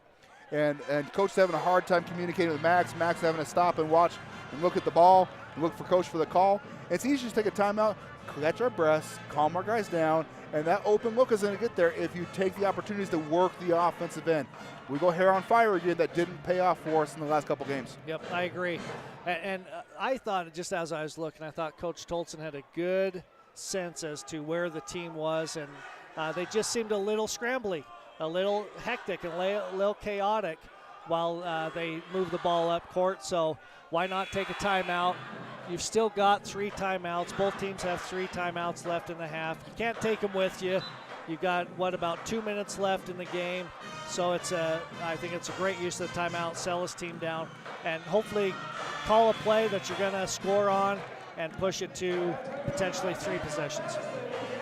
And Coach is having a hard time communicating with Max. Max having to stop and watch and look at the ball and look for Coach for the call. It's easy to take a timeout, catch our breaths, calm our guys down, and that open look is going to get there if you take the opportunities to work the offensive end. We go hair on fire again. That didn't pay off for us in the last couple games. Yep, I agree. And I thought, just as I was looking, I thought Coach Tolson had a good sense as to where the team was, and they just seemed a little scrambly, a little hectic, and a little chaotic while they moved the ball up court. So why not take a timeout? You've still got 3 timeouts. Both teams have 3 timeouts left in the half. You can't take them with you. You've got, about 2 minutes left in the game. So I think it's a great use of the timeout, sell this team down, and hopefully call a play that you're going to score on and push it to potentially 3 possessions.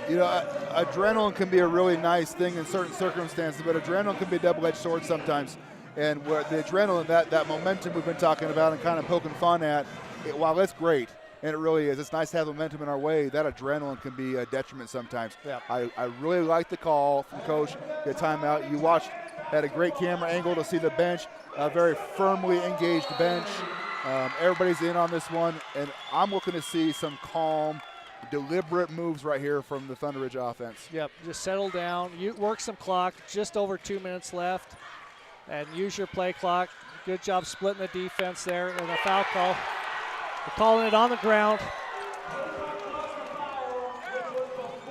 You know, adrenaline can be a really nice thing in certain circumstances, but adrenaline can be a double-edged sword sometimes. And where the adrenaline, that momentum we've been talking about and kind of poking fun at, while that's great, and it really is, it's nice to have momentum in our way, that adrenaline can be a detriment sometimes. Yeah. I really like the call from Coach, the timeout. You watched, had a great camera angle to see the bench, a very firmly engaged bench. Everybody's in on this one, and I'm looking to see some calm, deliberate moves right here from the Thunder Ridge offense. Yep, just settle down. You work some clock, just over 2 minutes left, and use your play clock. Good job splitting the defense there, and a foul call. They're calling it on the ground.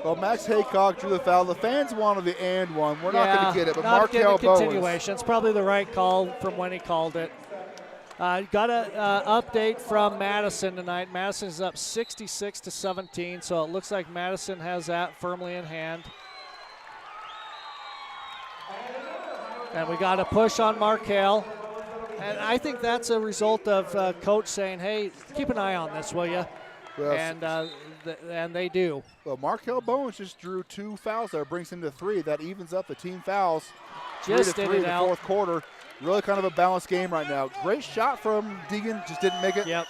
Well, Max Haycock drew the foul. The fans wanted the and one. We're not going to get it, but not Markel getting a continuation. It's probably the right call from when he called it. Got an update from Madison tonight. Madison's up 66-17, so it looks like Madison has that firmly in hand. And we got a push on Markel. And I think that's a result of Coach saying, hey, keep an eye on this, will you? Well, and they do. Well, Markel Bowens just drew 2 fouls there, brings him to 3. That evens up the team fouls. Just 3 in to 3 and in the out. fourth quarter. Really kind of a balanced game right now. Great shot from Deegan, just didn't make it. Yep,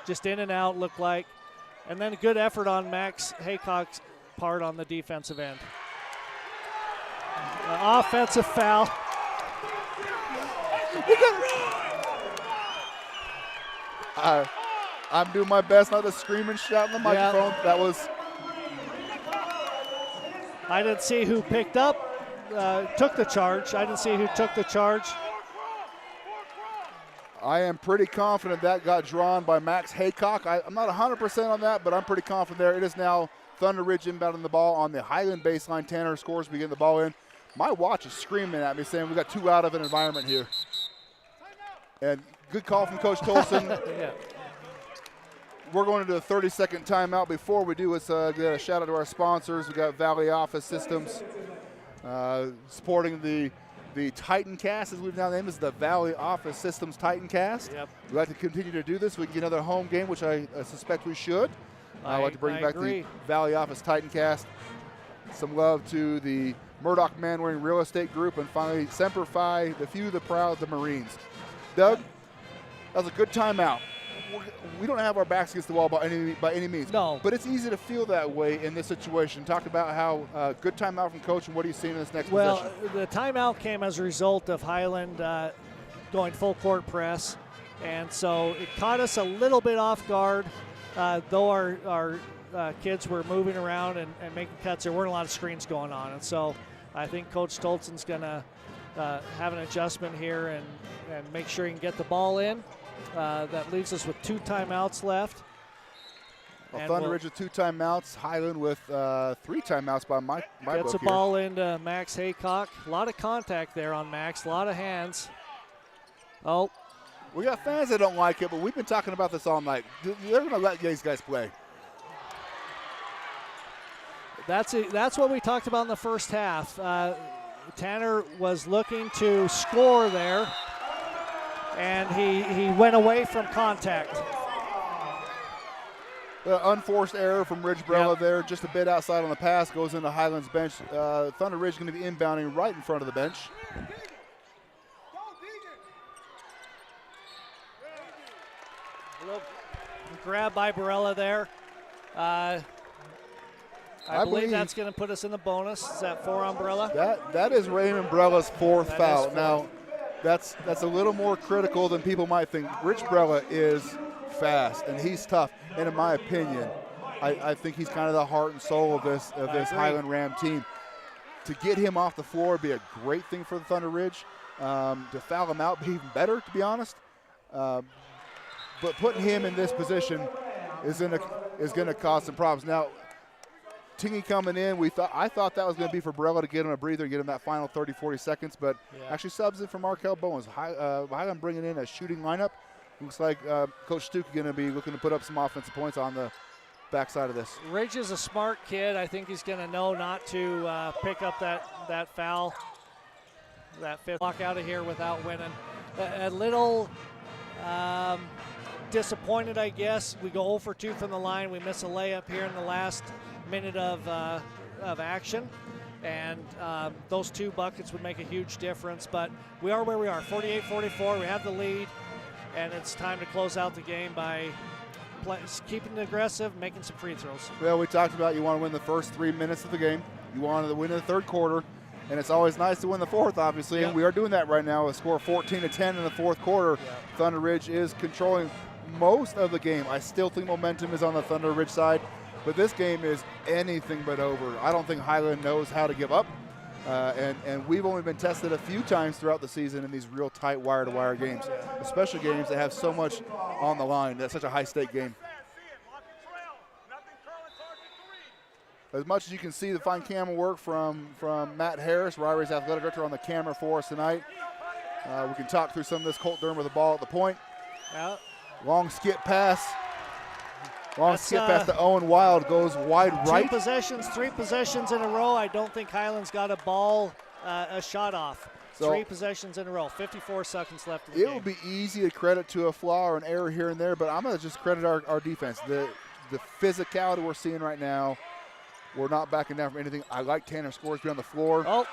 just in and out looked like. And then a good effort on Max Haycock's part on the defensive end. Offensive foul. I'm doing my best not to scream and shout in the microphone. Yeah. That was. I didn't see who took the charge. I didn't see who took the charge. I am pretty confident that got drawn by Max Haycock. I'm not 100% on that, but I'm pretty confident there. It is now Thunder Ridge inbounding the ball on the Highland baseline. Tanner scores, we get the ball in. My watch is screaming at me saying we got too out of an environment here. And good call from Coach Tolson. Yeah. We're going into a 30-second timeout. Before we do, let's get a shout out to our sponsors. We got Valley Office Systems supporting the Titan Cast, as we've now named. This is the Valley Office Systems Titan Cast. Yep. We'd like to continue to do this. We can get another home game, which I suspect we should. I'd like to bring back agree. the Valley Office Titan Cast. Some love to the Murdoch Manwaring Real Estate Group, and finally Semper Fi, the few, the proud, the Marines. Doug, that was a good timeout. We don't have our backs against the wall by any means. No. But it's easy to feel that way in this situation. Talk about how good timeout from Coach, and what are you seeing in this next possession? Well, the timeout came as a result of Highland going full court press, and so it caught us a little bit off guard. Though our kids were moving around and making cuts, there weren't a lot of screens going on, and so I think Coach Tolson's going to have an adjustment here and make sure he can get the ball in. That leaves us with 2 timeouts left. Well, Thunder Ridge with 2 timeouts. Highland with 3 timeouts by my gets book a ball into Max Haycock. A lot of contact there on Max. A lot of hands. Oh. We got fans that don't like it, but we've been talking about this all night. They're going to let these guys play. That's what we talked about in the first half. Tanner was looking to score there, and he went away from contact. Unforced error from Ridge Brella there, just a bit outside on the pass, goes into Highland's bench. Thunder Ridge going to be inbounding right in front of the bench. A little grab by Barella there. I believe that's going to put us in the bonus. Is that 4 on Barella? That is Raymond Brella's 4th That foul. is 4th. Now, that's a little more critical than people might think. Rich Brella is fast and he's tough. And in my opinion, I think he's kind of the heart and soul of this Highland Ram team. To get him off the floor would be a great thing for the Thunder Ridge. To foul him out would be even better, to be honest. But putting him in this position is gonna cause some problems. Now, Tingy coming in, I thought that was going to be for Barella to get him a breather, get him that final 30, 40 seconds, but actually subs it for Markel Bowens. Highland bringing in a shooting lineup. Looks like Coach Stuckey going to be looking to put up some offensive points on the backside of this. Ridge is a smart kid. I think he's going to know not to pick up that foul, that 5th. Walk out of here without winning. A little disappointed, I guess. We go 0 for 2 from the line. We miss a layup here in the last minute of action, and those 2 buckets would make a huge difference, but we are where we are, 48-44. We have the lead, and it's time to close out the game by keeping it aggressive, making some free throws. Well, we talked about you want to win the first 3 minutes of the game. You want to win in the 3rd quarter, and it's always nice to win the 4th, obviously, and we are doing that right now. A score 14-10 in the 4th quarter. Thunder Ridge is controlling most of the game. I still think momentum is on the Thunder Ridge side, but this game is anything but over. I don't think Highland knows how to give up, and we've only been tested a few times throughout the season in these real tight wire-to-wire games, especially games that have so much on the line. That's such a high-stake game. As much as you can see the fine camera work from Matt Harris, Ryer's athletic director, on the camera for us tonight, we can talk through some of this. Colt Durham with the ball at the point. Long skip pass. Skip pass to Owen Wild, goes wide right. 3 possessions in a row. I don't think Highland's got a shot off. So 3 possessions in a row, 54 seconds left in the game. It will be easy to credit to a flaw or an error here and there, but I'm going to just credit our defense. The physicality we're seeing right now, we're not backing down from anything. I like Tanner Scoresby on the floor. Oh.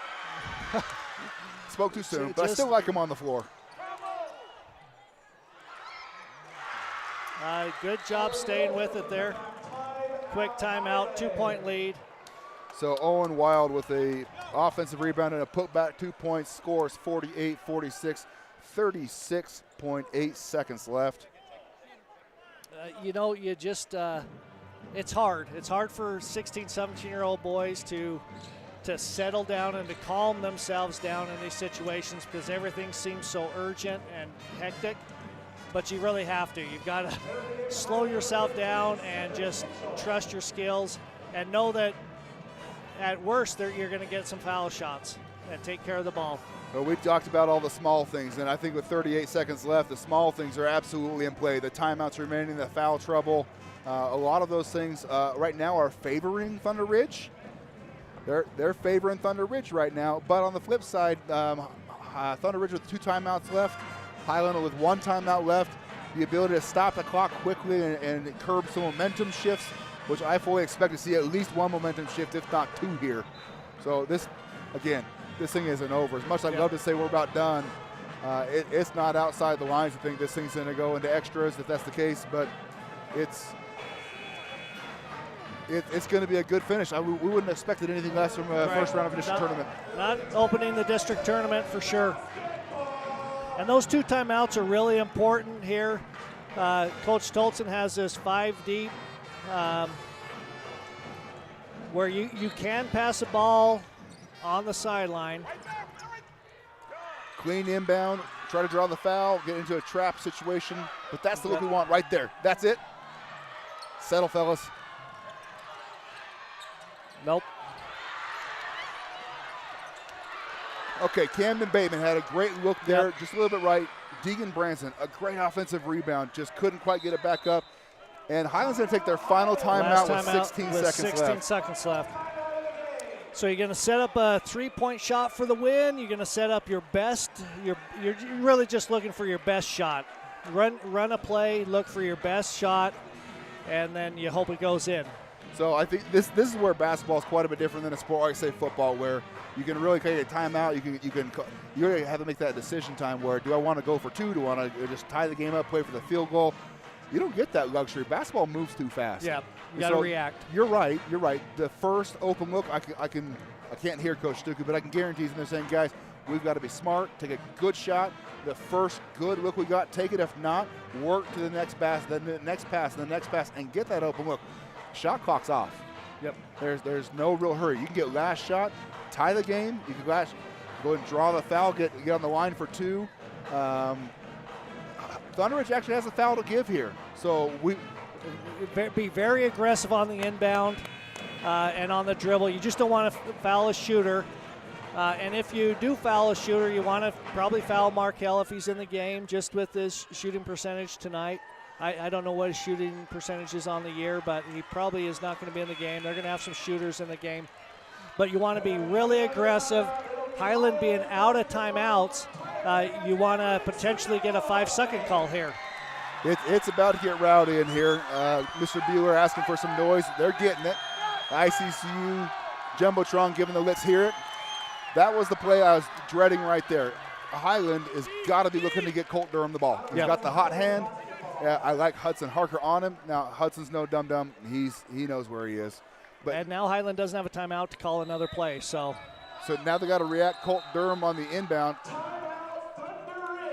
Spoke too soon, but I still like him on the floor. Good job staying with it there. Quick timeout, 2-point lead. So Owen Wild with a offensive rebound and a putback, 2 points, scores 48-46, 36.8 seconds left. It's hard. It's hard for 16, 17-year-old boys to settle down and to calm themselves down in these situations because everything seems so urgent and hectic. But you really have to. You've got to slow yourself down and just trust your skills and know that at worst you're going to get some foul shots and take care of the ball. Well, we've talked about all the small things, and I think with 38 seconds left, the small things are absolutely in play. The timeouts remaining, the foul trouble, a lot of those things right now are favoring Thunder Ridge. They're favoring Thunder Ridge right now. But on the flip side, Thunder Ridge with 2 timeouts left, Highland with 1 timeout left, the ability to stop the clock quickly and curb some momentum shifts, which I fully expect to see at least 1 momentum shift, if not 2 here. So this thing isn't over. As much as I'd love to say we're about done, it's not outside the lines to think this thing's going to go into extras if that's the case, but it's going to be a good finish. We wouldn't have expected anything less from a first round of a district tournament. Not opening the district tournament for sure. And those 2 timeouts are really important here. Coach Stoltzen has this 5 deep where you can pass a ball on the sideline. Clean inbound, try to draw the foul, get into a trap situation, but that's the look we want right there. That's it. Settle, fellas. Nope. Okay, Camden Bateman had a great look there, just a little bit right. Deegan Branson, a great offensive rebound, just couldn't quite get it back up. And Highland's going to take their final timeout with 16 seconds left. 16 seconds left. So you're going to set up a 3-point shot for the win. You're going to set up your best. You're really just looking for your best shot. Run a play, look for your best shot, and then you hope it goes in. So I think this is where basketball is quite a bit different than a sport like, say, football, where you can really take a timeout. You really have to make that decision time where, do I want to go for 2? Do I want to just tie the game up, play for the field goal? You don't get that luxury. Basketball moves too fast. Yeah, you got to react. You're right. The first open look, I can't hear Coach Stuckey, but I can guarantee he's they're saying, guys, we've got to be smart, take a good shot. The first good look we got, take it. If not, work to the next pass, then the next pass, and the next pass, and get that open look. Shot clock's off. Yep. There's no real hurry. You can get last shot, tie the game. You can go ahead and draw the foul, get on the line for 2. Thunder Ridge actually has a foul to give here. So we be very aggressive on the inbound and on the dribble. You just don't want to foul a shooter. And if you do foul a shooter, you want to probably foul Markel if he's in the game, just with his shooting percentage tonight. I don't know what his shooting percentage is on the year, but he probably is not going to be in the game. They're going to have some shooters in the game. But you want to be really aggressive. Highland being out of timeouts, you want to potentially get a 5-second call here. It's about to get rowdy in here. Mr. Bueller asking for some noise. They're getting it. ICCU Jumbotron giving the let's hear it. That was the play I was dreading right there. Highland has got to be looking to get Colt Durham the ball. He's got the hot hand. I like Hudson Harker on him. Now, Hudson's no dum-dum. He knows where he is. And now Highland doesn't have a timeout to call another play. So now they got to react. Colt Durham on the inbound.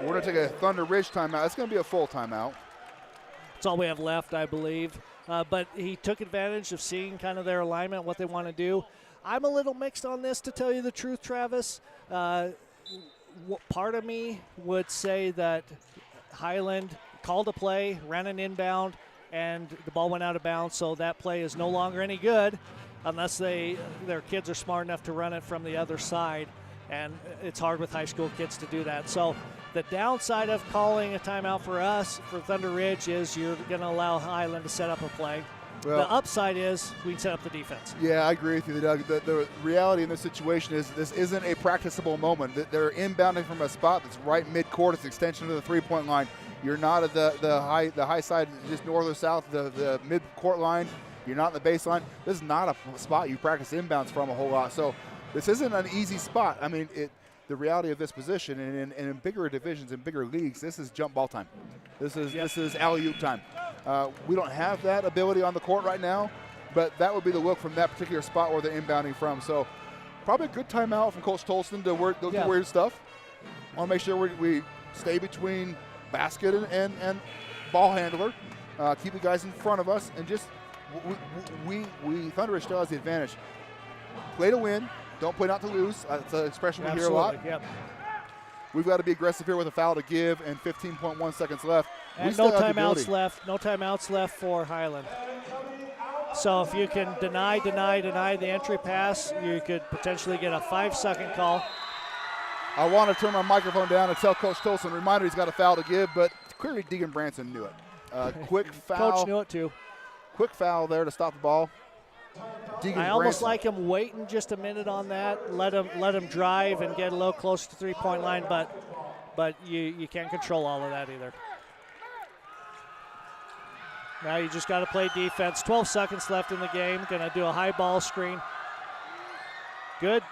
We're going to take a Thunder Ridge timeout. It's going to be a full timeout. That's all we have left, I believe. But he took advantage of seeing kind of their alignment, what they want to do. I'm a little mixed on this, to tell you the truth, Travis. Part of me would say that Highland called a play, ran an inbound, and the ball went out of bounds, so that play is no longer any good unless their kids are smart enough to run it from the other side, and it's hard with high school kids to do that. So the downside of calling a timeout for us, for Thunder Ridge, is you're going to allow Highland to set up a play. Well, the upside is we can set up the defense. Yeah, I agree with you, Doug. The reality in this situation is this isn't a practicable moment. They're inbounding from a spot that's right mid-court. It's extension to the three-point line. You're not at the high side, just north or south, the mid-court line. You're not in the baseline. This is not a spot you practice inbounds from a whole lot. So this isn't an easy spot. I mean, the reality of this position, and in bigger divisions and bigger leagues, this is jump ball time. This is alley-oop time. We don't have that ability on the court right now, but that would be the look from that particular spot where they're inbounding from. So probably a good timeout from Coach Tolston to work the weird stuff. I want to make sure we stay between basket and ball handler, keep the guys in front of us, and just we Thunder Ridge still has the advantage. Play to win, don't play not to lose. That's an expression we hear a lot. Yep. We've got to be aggressive here with a foul to give and 15.1 seconds left. And no timeouts left. No timeouts left for Highland. So if you can deny the entry pass, you could potentially get a 5-second call. I want to turn my microphone down and tell Coach Tolson, reminder he's got a foul to give, but clearly Deegan Branson knew it. Quick foul. Coach knew it too. Quick foul there to stop the ball. I almost like him waiting just a minute on that. Let him drive and get a little closer to the 3-point line, but you can't control all of that either. Now you just got to play defense. 12 seconds left in the game. Going to do a high ball screen. Good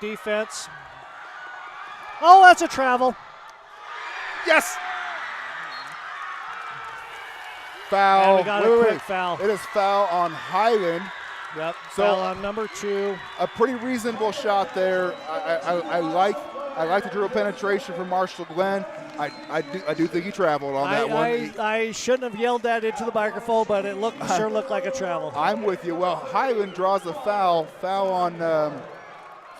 defense. Oh, that's a travel. Yes. Foul. And we got a quick foul. It is foul on Highland. Yep. So foul on number 2. A pretty reasonable shot there. I like the dribble penetration from Marshall Glenn. I do think he traveled on that one. I shouldn't have yelled that into the microphone, but it sure looked like a travel. I'm with you. Well, Highland draws a foul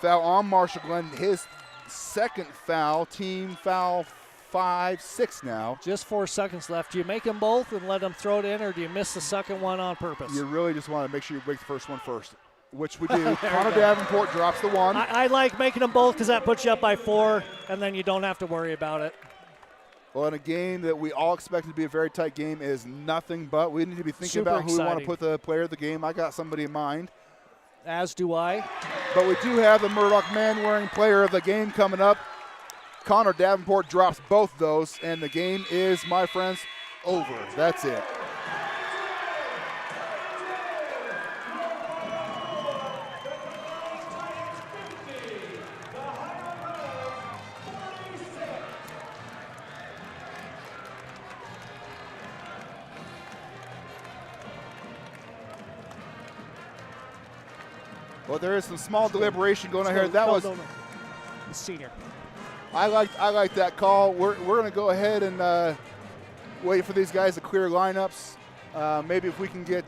on Marshall Glenn. His second foul, team foul 5-6 now. Just 4 seconds left. Do you make them both and let them throw it in, or do you miss the second one on purpose? You really just want to make sure you break the first one first, which we do. Connor Davenport drops the one. I like making them both because that puts you up by 4, and then you don't have to worry about it. Well, in a game that we all expected to be a very tight game is nothing but we need to be thinking Super about who exciting. we want to put the player of the game. I got somebody in mind. As do I. But we do have the Murdoch man-wearing player of the game coming up. Connor Davenport drops both those, and the game is, my friends, over. That's it. Well, there is some small deliberation going on here. That was The senior. I like that call. We're going to go ahead and wait for these guys to clear lineups. Maybe if we can get,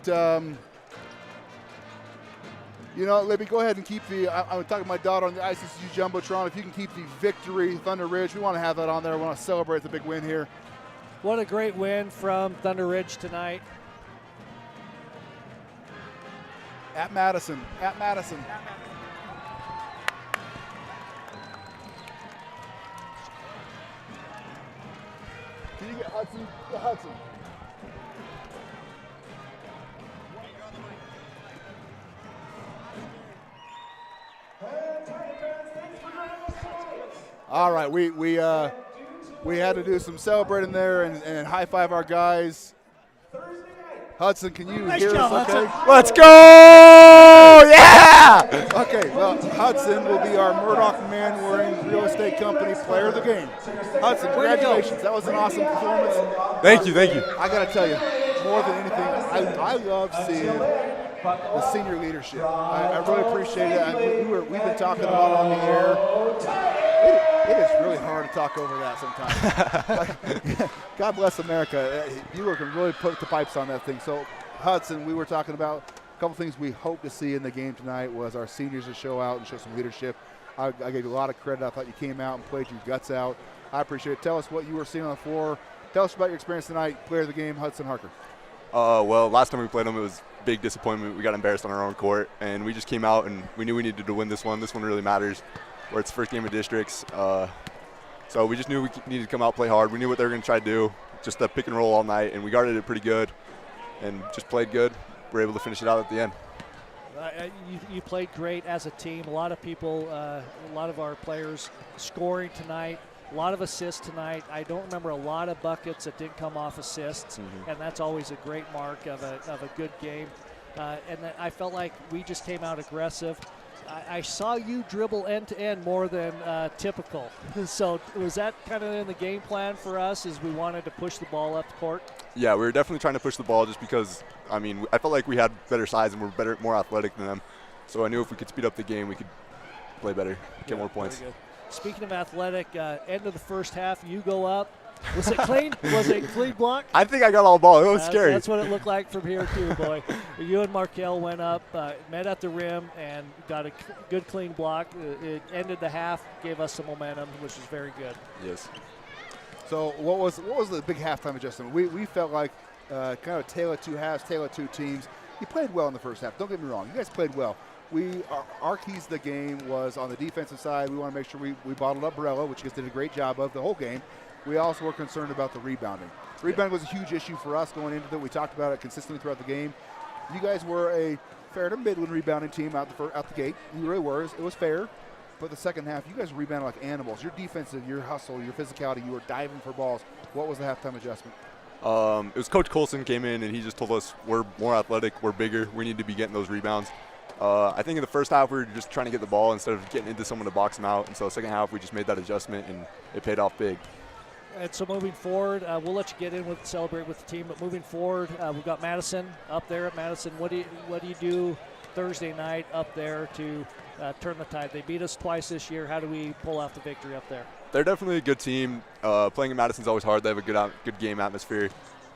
Libby, go ahead and keep the. I'm talking to my daughter on the ICCU jumbotron. If you can keep the victory Thunder Ridge, we want to have that on there. We want to celebrate the big win here. What a great win from Thunder Ridge tonight. At Madison. Can you get Hudson? Get Hudson. All right, we had to do some celebrating there and high five our guys. Hudson, can you hear job, us okay? Hudson. Let's go! Yeah! Okay, well, Hudson will be our Murdoch man-wearing real estate company player of the game. Hudson, congratulations. That was an awesome performance. Thank you. I got to tell you, more than anything, I love seeing the senior leadership. I really appreciate it. We've been talking about it on the air. It is really hard to talk over that sometimes. God bless America. You can really put the pipes on that thing. So, Hudson, we were talking about a couple things we hope to see in the game tonight was our seniors to show out and show some leadership. I gave you a lot of credit. I thought you came out and played your guts out. I appreciate it. Tell us what you were seeing on the floor. Tell us about your experience tonight. Player of the game, Hudson Harker. Well, last time we played them, it was a big disappointment. We got embarrassed on our own court, and we just came out and we knew we needed to win this one. This one really matters, where it's the first game of districts. So we just knew we needed to come out, play hard. We knew what they were going to try to do, just a pick and roll all night, and we guarded it pretty good and just played good. We were able to finish it out at the end. You played great as a team. A lot of people, a lot of our players scoring tonight. A lot of assists tonight. I don't remember a lot of buckets that didn't come off assists, and that's always a great mark of a good game. And I felt like we just came out aggressive. I saw you dribble end-to-end more than typical. So was that kind of in the game plan for us as we wanted to push the ball up the court? Yeah, we were definitely trying to push the ball just because, I felt like we had better size and we're more athletic than them. So I knew if we could speed up the game, we could play better, get more points. Speaking of athletic, end of the first half, you go up. Was it clean? Was it clean block? I think I got all the ball. It was scary. That's what it looked like from here too, boy. You and Markel went up, met at the rim, and got a good clean block. It ended the half, gave us some momentum, which was very good. Yes. So what was the big halftime adjustment? We felt like kind of a tale of two halves, tale of two teams. You played well in the first half. Don't get me wrong. You guys played well. Our keys to the game was on the defensive side. We want to make sure we bottled up Borello, which you guys did a great job of the whole game. We also were concerned about the rebounding. Rebounding was a huge issue for us going into it. We talked about it consistently throughout the game. You guys were a fair to Midland rebounding team out the gate. You really were. It was fair. But the second half, you guys rebounded like animals. Your defensive, your hustle, your physicality, you were diving for balls. What was the halftime adjustment? It was Coach Colson came in and he just told us we're more athletic, we're bigger, we need to be getting those rebounds. I think in the first half we were just trying to get the ball instead of getting into someone to box them out. And so the second half we just made that adjustment and it paid off big. And so moving forward, we'll let you get in with celebrate with the team. But moving forward, we've got Madison up there at Madison. What do you do Thursday night up there to turn the tide? They beat us twice this year. How do we pull out the victory up there? They're definitely a good team. Playing in Madison's always hard. They have a good game atmosphere.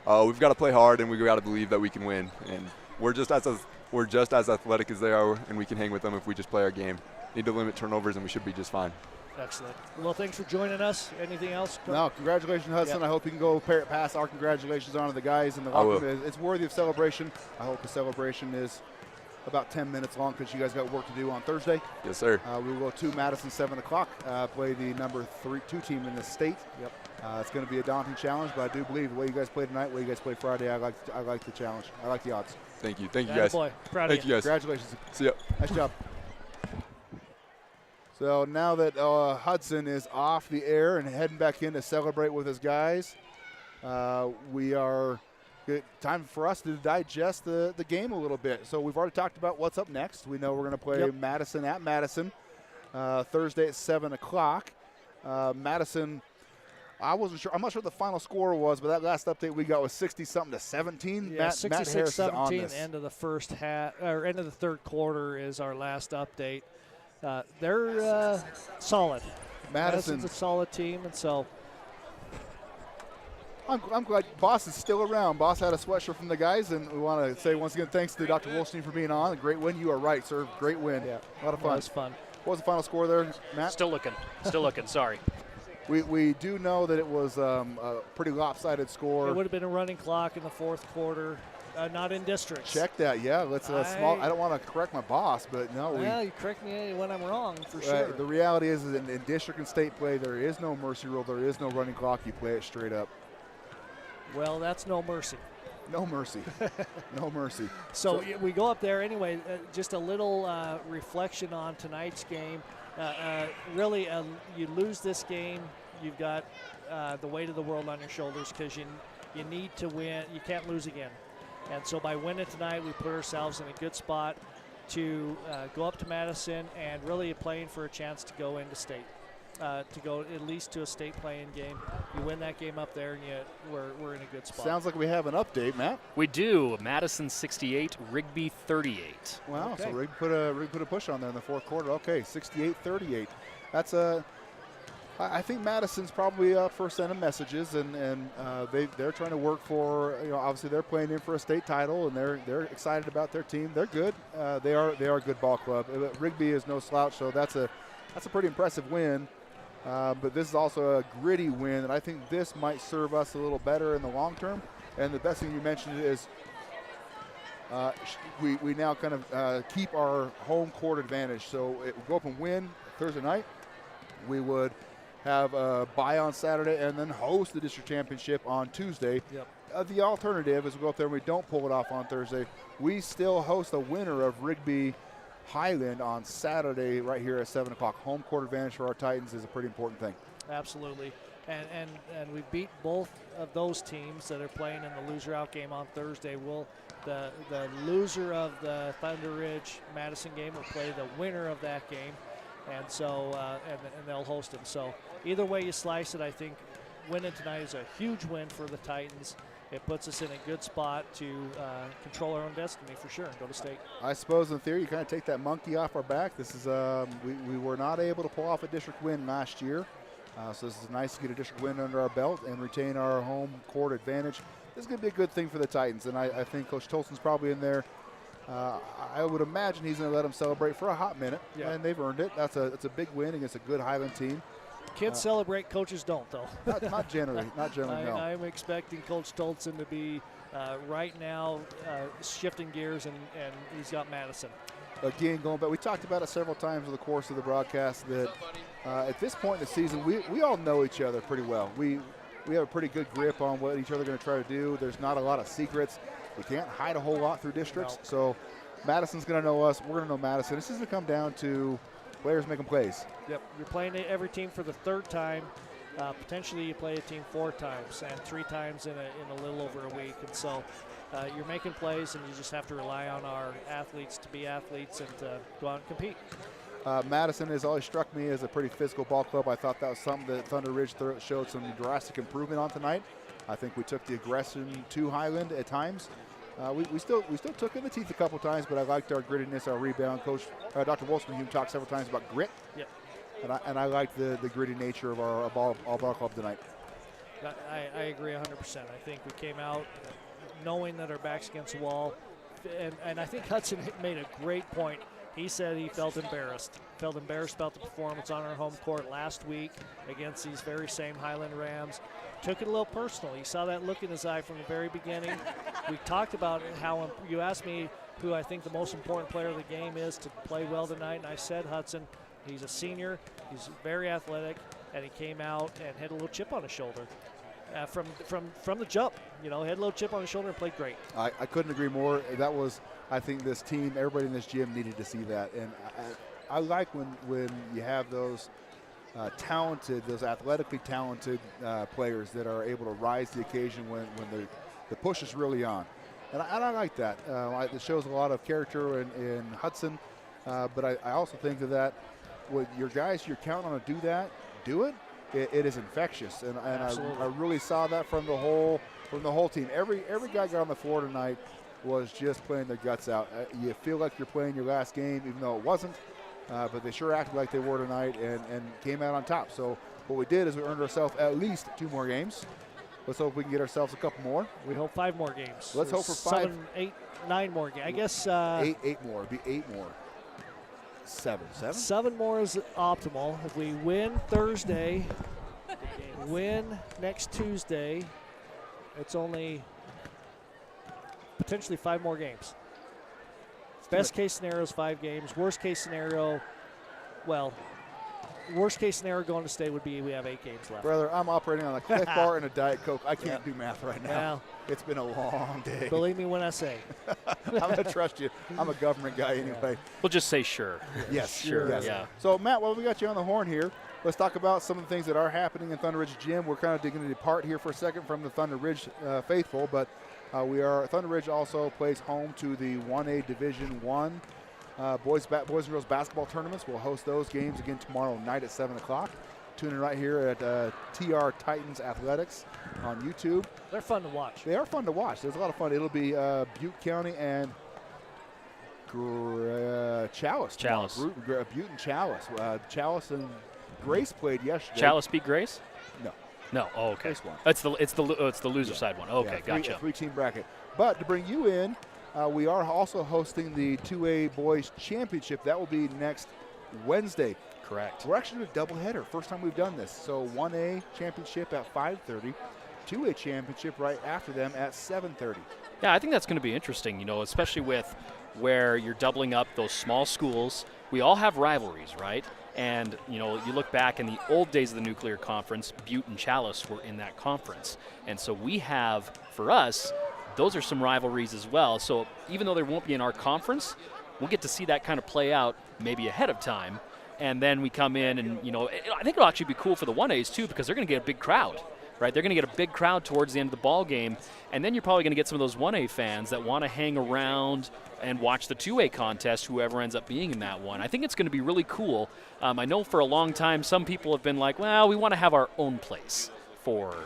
We've got to play hard and we've got to believe that we can win. And we're just as athletic as they are, and we can hang with them if we just play our game. Need to limit turnovers, and we should be just fine. Excellent. Well, thanks for joining us. Anything else? No, congratulations, Hudson. Yep. I hope you can go pass our congratulations on to the guys in the locker room. It's worthy of celebration. I hope the celebration is about 10 minutes long because you guys got work to do on Thursday. Yes, sir. We will go to Madison 7 o'clock, play the number 2 team in the state. Yep. It's going to be a daunting challenge, but I do believe the way you guys play tonight, the way you guys play Friday, I like the challenge. I like the odds. Thank you. Thank you, guys. Boy, proud Thank of you, guys. Congratulations. See ya. Nice job. So now that Hudson is off the air and heading back in to celebrate with his guys, we are time for us to digest the game a little bit. So we've already talked about what's up next. We know we're going to play Madison at Madison Thursday at 7 o'clock. Madison, I wasn't sure. I'm not sure what the final score was, but that last update we got was 60-something to 17. Yeah, Matt Harris is on 66-17. this. End of the first half, or end of the third quarter is our last update. They're solid. Madison's a solid team, and so I'm glad Boss is still around. Boss had a sweatshirt from the guys, and we want to say once again thanks to Dr. Wolstein for being on. A great win. You are right, sir. Great win. Yeah, a lot of fun. It was fun. What was the final score there, Matt? Still looking. Sorry. We do know that it was a pretty lopsided score. It would have been a running clock in the fourth quarter, not in districts. Check that, yeah. Let's small. I don't want to correct my boss, but no. Well, you correct me when I'm wrong, for sure. The reality is that in district and state play, there is no mercy rule. There is no running clock. You play it straight up. Well, that's no mercy. No mercy. No mercy. So we go up there anyway. Just a little reflection on tonight's game. Really, you lose this game, you've got the weight of the world on your shoulders because you need to win. You can't lose again. And so by winning tonight, we put ourselves in a good spot to go up to Madison and really playing for a chance to go into state, to go at least to a state playing game. You win that game up there, and we're in a good spot. Sounds like we have an update, Matt. We do. Madison 68, Rigby 38. Wow, okay. so Rig put a push on there in the fourth quarter. Okay, 68-38. That's I think Madison's probably up for a set of messages, and they're trying to work for, obviously they're playing in for a state title, and they're excited about their team. They're good. They are a good ball club. Rigby is no slouch, so that's a pretty impressive win. But this is also a gritty win, and I think this might serve us a little better in the long term. And the best thing you mentioned is we now kind of keep our home court advantage. So it will go up and win Thursday night. We would have a bye on Saturday and then host the district championship on Tuesday. Yep. The alternative is we go up there and we don't pull it off on Thursday. We still host the winner of Rigby Highland on Saturday right here at 7 o'clock. Home court advantage for our Titans is a pretty important thing. Absolutely. And we beat both of those teams that are playing in the loser out game on Thursday. The loser of the Thunder Ridge Madison game will play the winner of that game, and so and they'll host them. So either way you slice it, I think winning tonight is a huge win for the Titans. It puts us in a good spot to control our own destiny for sure and go to state. I suppose in theory you kind of take that monkey off our back. This is we were not able to pull off a district win last year. So this is nice to get a district win under our belt and retain our home court advantage. This is going to be a good thing for the Titans, and I think Coach Tolson's probably in there. I would imagine he's going to let them celebrate for a hot minute, and they've earned it. That's a big win against a good Highland team. Kids celebrate, coaches don't, though. Not generally. Not generally, no. I'm expecting Coach Tolson to be right now shifting gears, and he's got Madison. Again, going back, we talked about it several times in the course of the broadcast that at this point in the season, we all know each other pretty well. We have a pretty good grip on what each other are going to try to do. There's not a lot of secrets. We can't hide a whole lot through districts. No. So Madison's going to know us. We're going to know Madison. This is going to come down to players making plays. Yep, you're playing every team for the third time. Potentially you play a team 4 times and 3 times in a little over a week. And so you're making plays, and you just have to rely on our athletes to be athletes and to go out and compete. Madison has always struck me as a pretty physical ball club. I thought that was something that Thunder Ridge showed some drastic improvement on tonight. I think we took the aggression to Highland at times. We still took in the teeth a couple times, but I liked our grittiness, our rebound. Coach Dr. Wolfson, who talked several times about grit. Yep. And I liked the gritty nature of our ball club tonight. I agree 100%. I think we came out knowing that our back's against the wall, and I think Hudson made a great point. He said he felt embarrassed about the performance on our home court last week against these very same Highland Rams. Took it a little personal. You saw that look in his eye from the very beginning. We talked about how, you asked me who I think the most important player of the game is to play well tonight, and I said Hudson. He's a senior. He's very athletic, and he came out and had a little chip on his shoulder from the jump. You know, had a little chip on his shoulder and played great. I couldn't agree more. That was, I think, this team, everybody in this gym needed to see that. And I like when you have those talented, those athletically talented players that are able to rise to the occasion when the push is really on. And I like that. It shows a lot of character in Hudson. But I also think that with your guys, you're counting on to do that, do it. It is infectious, and I really saw that from the whole team. Every guy got on the floor tonight was just playing their guts out. You feel like you're playing your last game, even though it wasn't. But they sure acted like they were tonight and came out on top. So what we did is we earned ourselves at least 2 more games. Let's hope we can get ourselves a couple more. We hope 5 more games. Let's hope for 5. 7, 8, 9 more games. I guess 8 more. It'd be 8 more. 7. 7 more is optimal. If we win Thursday, win next Tuesday, it's only potentially 5 more games. Best case scenario is 5 games. Worst case scenario, going to state would be we have 8 games left. Brother, I'm operating on a Cliff Bar and a Diet Coke. I can't do math right now. Well, it's been a long day. Believe me when I say. I'm going to trust you. I'm a government guy anyway. We'll just say sure. Yes, sure. Yes. Yeah. So, Matt, while we got you on the horn here, let's talk about some of the things that are happening in Thunder Ridge Gym. We're kind of going to depart here for a second from the Thunder Ridge faithful, but Thunder Ridge also plays home to the 1A Division I boys and girls basketball tournaments. We'll host those games again tomorrow night at 7 o'clock. Tune in right here at TR Titans Athletics on YouTube. They're fun to watch. They are fun to watch. There's a lot of fun. It'll be Butte County and Chalice. Butte and Chalice. Chalice and Grace played yesterday. Chalice beat Grace? No. No. Oh, okay. Grace won. It's the loser side one. Okay, yeah, gotcha. 3-team bracket. But to bring you in, we are also hosting the 2A Boys Championship. That will be next Wednesday. Correct. We're actually doing a doubleheader. First time we've done this. So 1A Championship at 5:30, 2A Championship right after them at 7:30. Yeah, I think that's going to be interesting, you know, especially with where you're doubling up those small schools. We all have rivalries, right? And, you know, you look back in the old days of the Nuclear Conference, Butte and Chalice were in that conference. And so we have, for us, those are some rivalries as well. So even though they won't be in our conference, we'll get to see that kind of play out maybe ahead of time. And then we come in and, you know, I think it'll actually be cool for the 1As too, because they're going to get a big crowd, right? They're going to get a big crowd towards the end of the ball game. And then you're probably going to get some of those 1A fans that want to hang around and watch the 2A contest, whoever ends up being in that one. I think it's going to be really cool. I know for a long time some people have been like, well, we want to have our own place for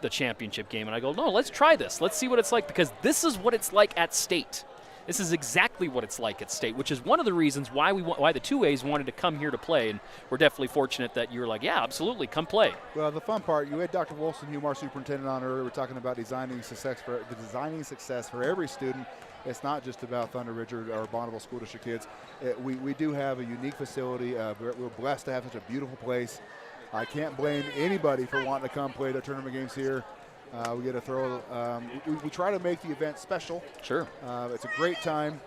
the championship game. And I go, no, let's try this. Let's see what it's like, because this is what it's like at state. This is exactly what it's like at state, which is one of the reasons why why the 2As wanted to come here to play. And we're definitely fortunate that you were like, yeah, absolutely, come play. Well, the fun part, you had Dr. Wilson, UMR superintendent, on earlier. We're talking about designing success for every student. It's not just about Thunder Ridge or Bonneville School District kids. We do have a unique facility. We're blessed to have such a beautiful place. I can't blame anybody for wanting to come play the tournament games here. We get to throw. We try to make the event special. Sure. It's a great time.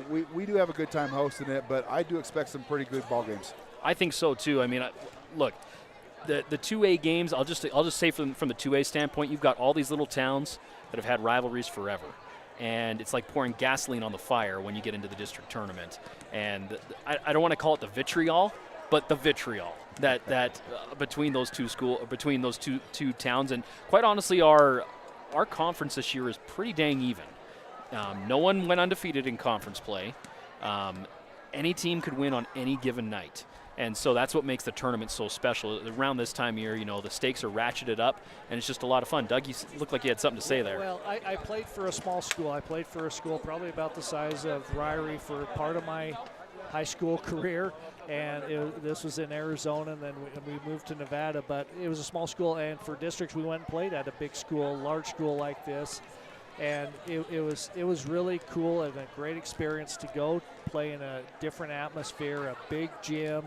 We do have a good time hosting it, but I do expect some pretty good ball games. I think so too. I mean, look, the 2A games. I'll just say from the 2A standpoint, you've got all these little towns that have had rivalries forever, and it's like pouring gasoline on the fire when you get into the district tournament. And I don't want to call it the vitriol, but the vitriol that between those two towns. And quite honestly, our conference this year is pretty dang even. No one went undefeated in conference play. Any team could win on any given night. And so that's what makes the tournament so special. Around this time of year, you know, the stakes are ratcheted up, and it's just a lot of fun. Doug, you looked like you had something to say there. Well, I played for a small school. I played for a school probably about the size of Ryrie for part of my high school career, and this was in Arizona, and then we moved to Nevada, but it was a small school, and for districts we went and played at a big school, large school like this, and it was really cool and a great experience to go play in a different atmosphere, a big gym.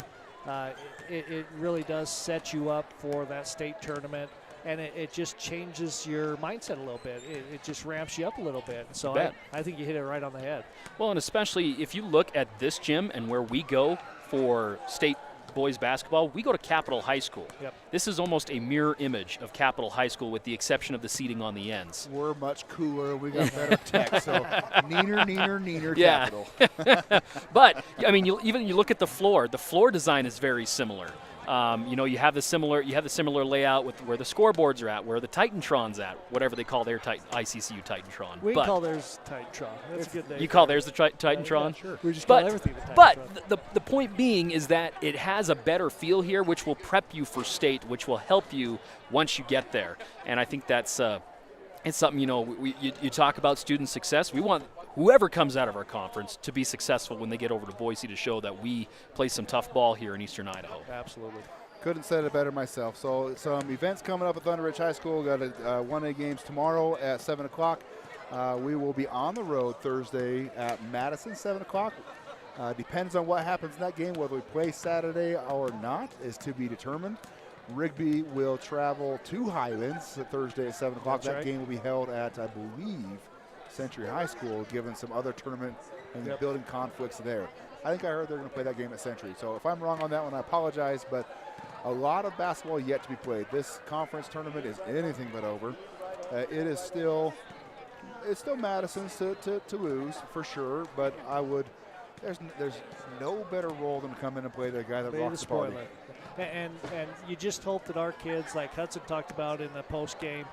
It really does set you up for that state tournament. and it just changes your mindset a little bit. It just ramps you up a little bit. So I think you hit it right on the head. Well, and especially if you look at this gym and where we go for state boys basketball, we go to Capitol High School. Yep. This is almost a mirror image of Capitol High School with the exception of the seating on the ends. We're much cooler. We got better tech. So neener Yeah. Capital. But I mean, you look at the floor. The floor design is very similar. You have the similar layout with where the scoreboards are at, where the Titantron's at, whatever they call their ICCU Titantron. We call theirs Titantron. That's a good name. You call theirs the Titantron? Yeah, sure. We just call everything the Titantron. But the point being is that it has a better feel here, which will prep you for state, which will help you once you get there. And I think that's it's something, you talk about student success. We want whoever comes out of our conference to be successful when they get over to Boise to show that we play some tough ball here in Eastern Idaho. Absolutely. Couldn't said it better myself. So some events coming up at Thunder Ridge High School. Got 1A games tomorrow at 7 o'clock. We will be on the road Thursday at Madison, 7 o'clock. Depends on what happens in that game. Whether we play Saturday or not is to be determined. Rigby will travel to Highlands Thursday at 7 o'clock. That's that right. game will be held at, I believe, Century High School, given some other tournament and building conflicts there. I think I heard they're going to play that game at Century. So if I'm wrong on that one, I apologize, but a lot of basketball yet to be played. This conference tournament is anything but over. It's still Madison's to lose for sure, but there's no better role than to come in and play the guy that rocks the party. And you just hope that our kids, like Hudson talked about in the post game,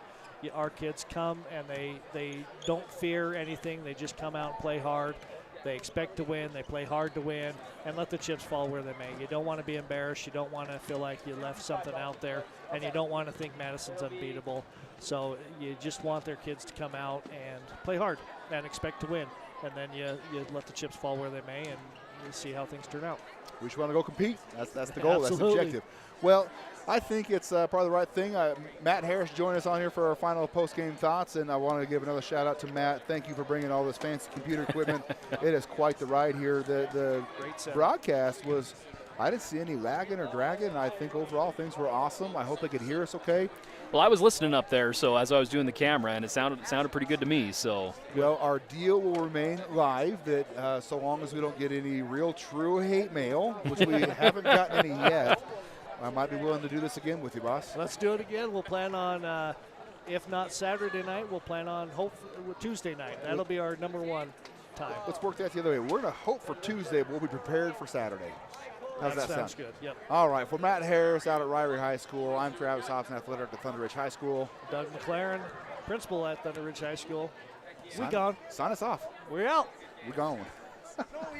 our kids come and they don't fear anything. They just come out and play hard. They expect to win. They play hard to win, and let the chips fall where they may. You don't want to be embarrassed. You don't want to feel like you left something out there, and you don't want to think Madison's unbeatable. So you just want their kids to come out and play hard and expect to win, and then you let the chips fall where they may, and you see how things turn out. We just want to go compete. That's the goal. Absolutely. That's the objective. Well, I think it's probably the right thing. Matt Harris joined us on here for our final post-game thoughts, and I wanted to give another shout-out to Matt. Thank you for bringing all this fancy computer equipment. It is quite the ride here. The broadcast was – I didn't see any lagging or dragging, and I think overall things were awesome. I hope they could hear us okay. Well, I was listening up there, so as I was doing the camera, and it sounded pretty good to me. So, well, our deal will remain live. That so long as we don't get any real true hate mail, which we haven't gotten any yet, I might be willing to do this again with you, boss. Let's do it again. We'll plan on, if not Saturday night, we'll plan on Tuesday night. That'll be our number one time. Let's work that the other way. We're going to hope for Tuesday, but we'll be prepared for Saturday. How's that sound? Sounds good. Yep. All right. For Matt Harris out at Ryrie High School, I'm Travis Hobson, athletic at Thunder Ridge High School. Doug McLaren, principal at Thunder Ridge High School. We gone. Sign us off. We're out. We're gone. No, we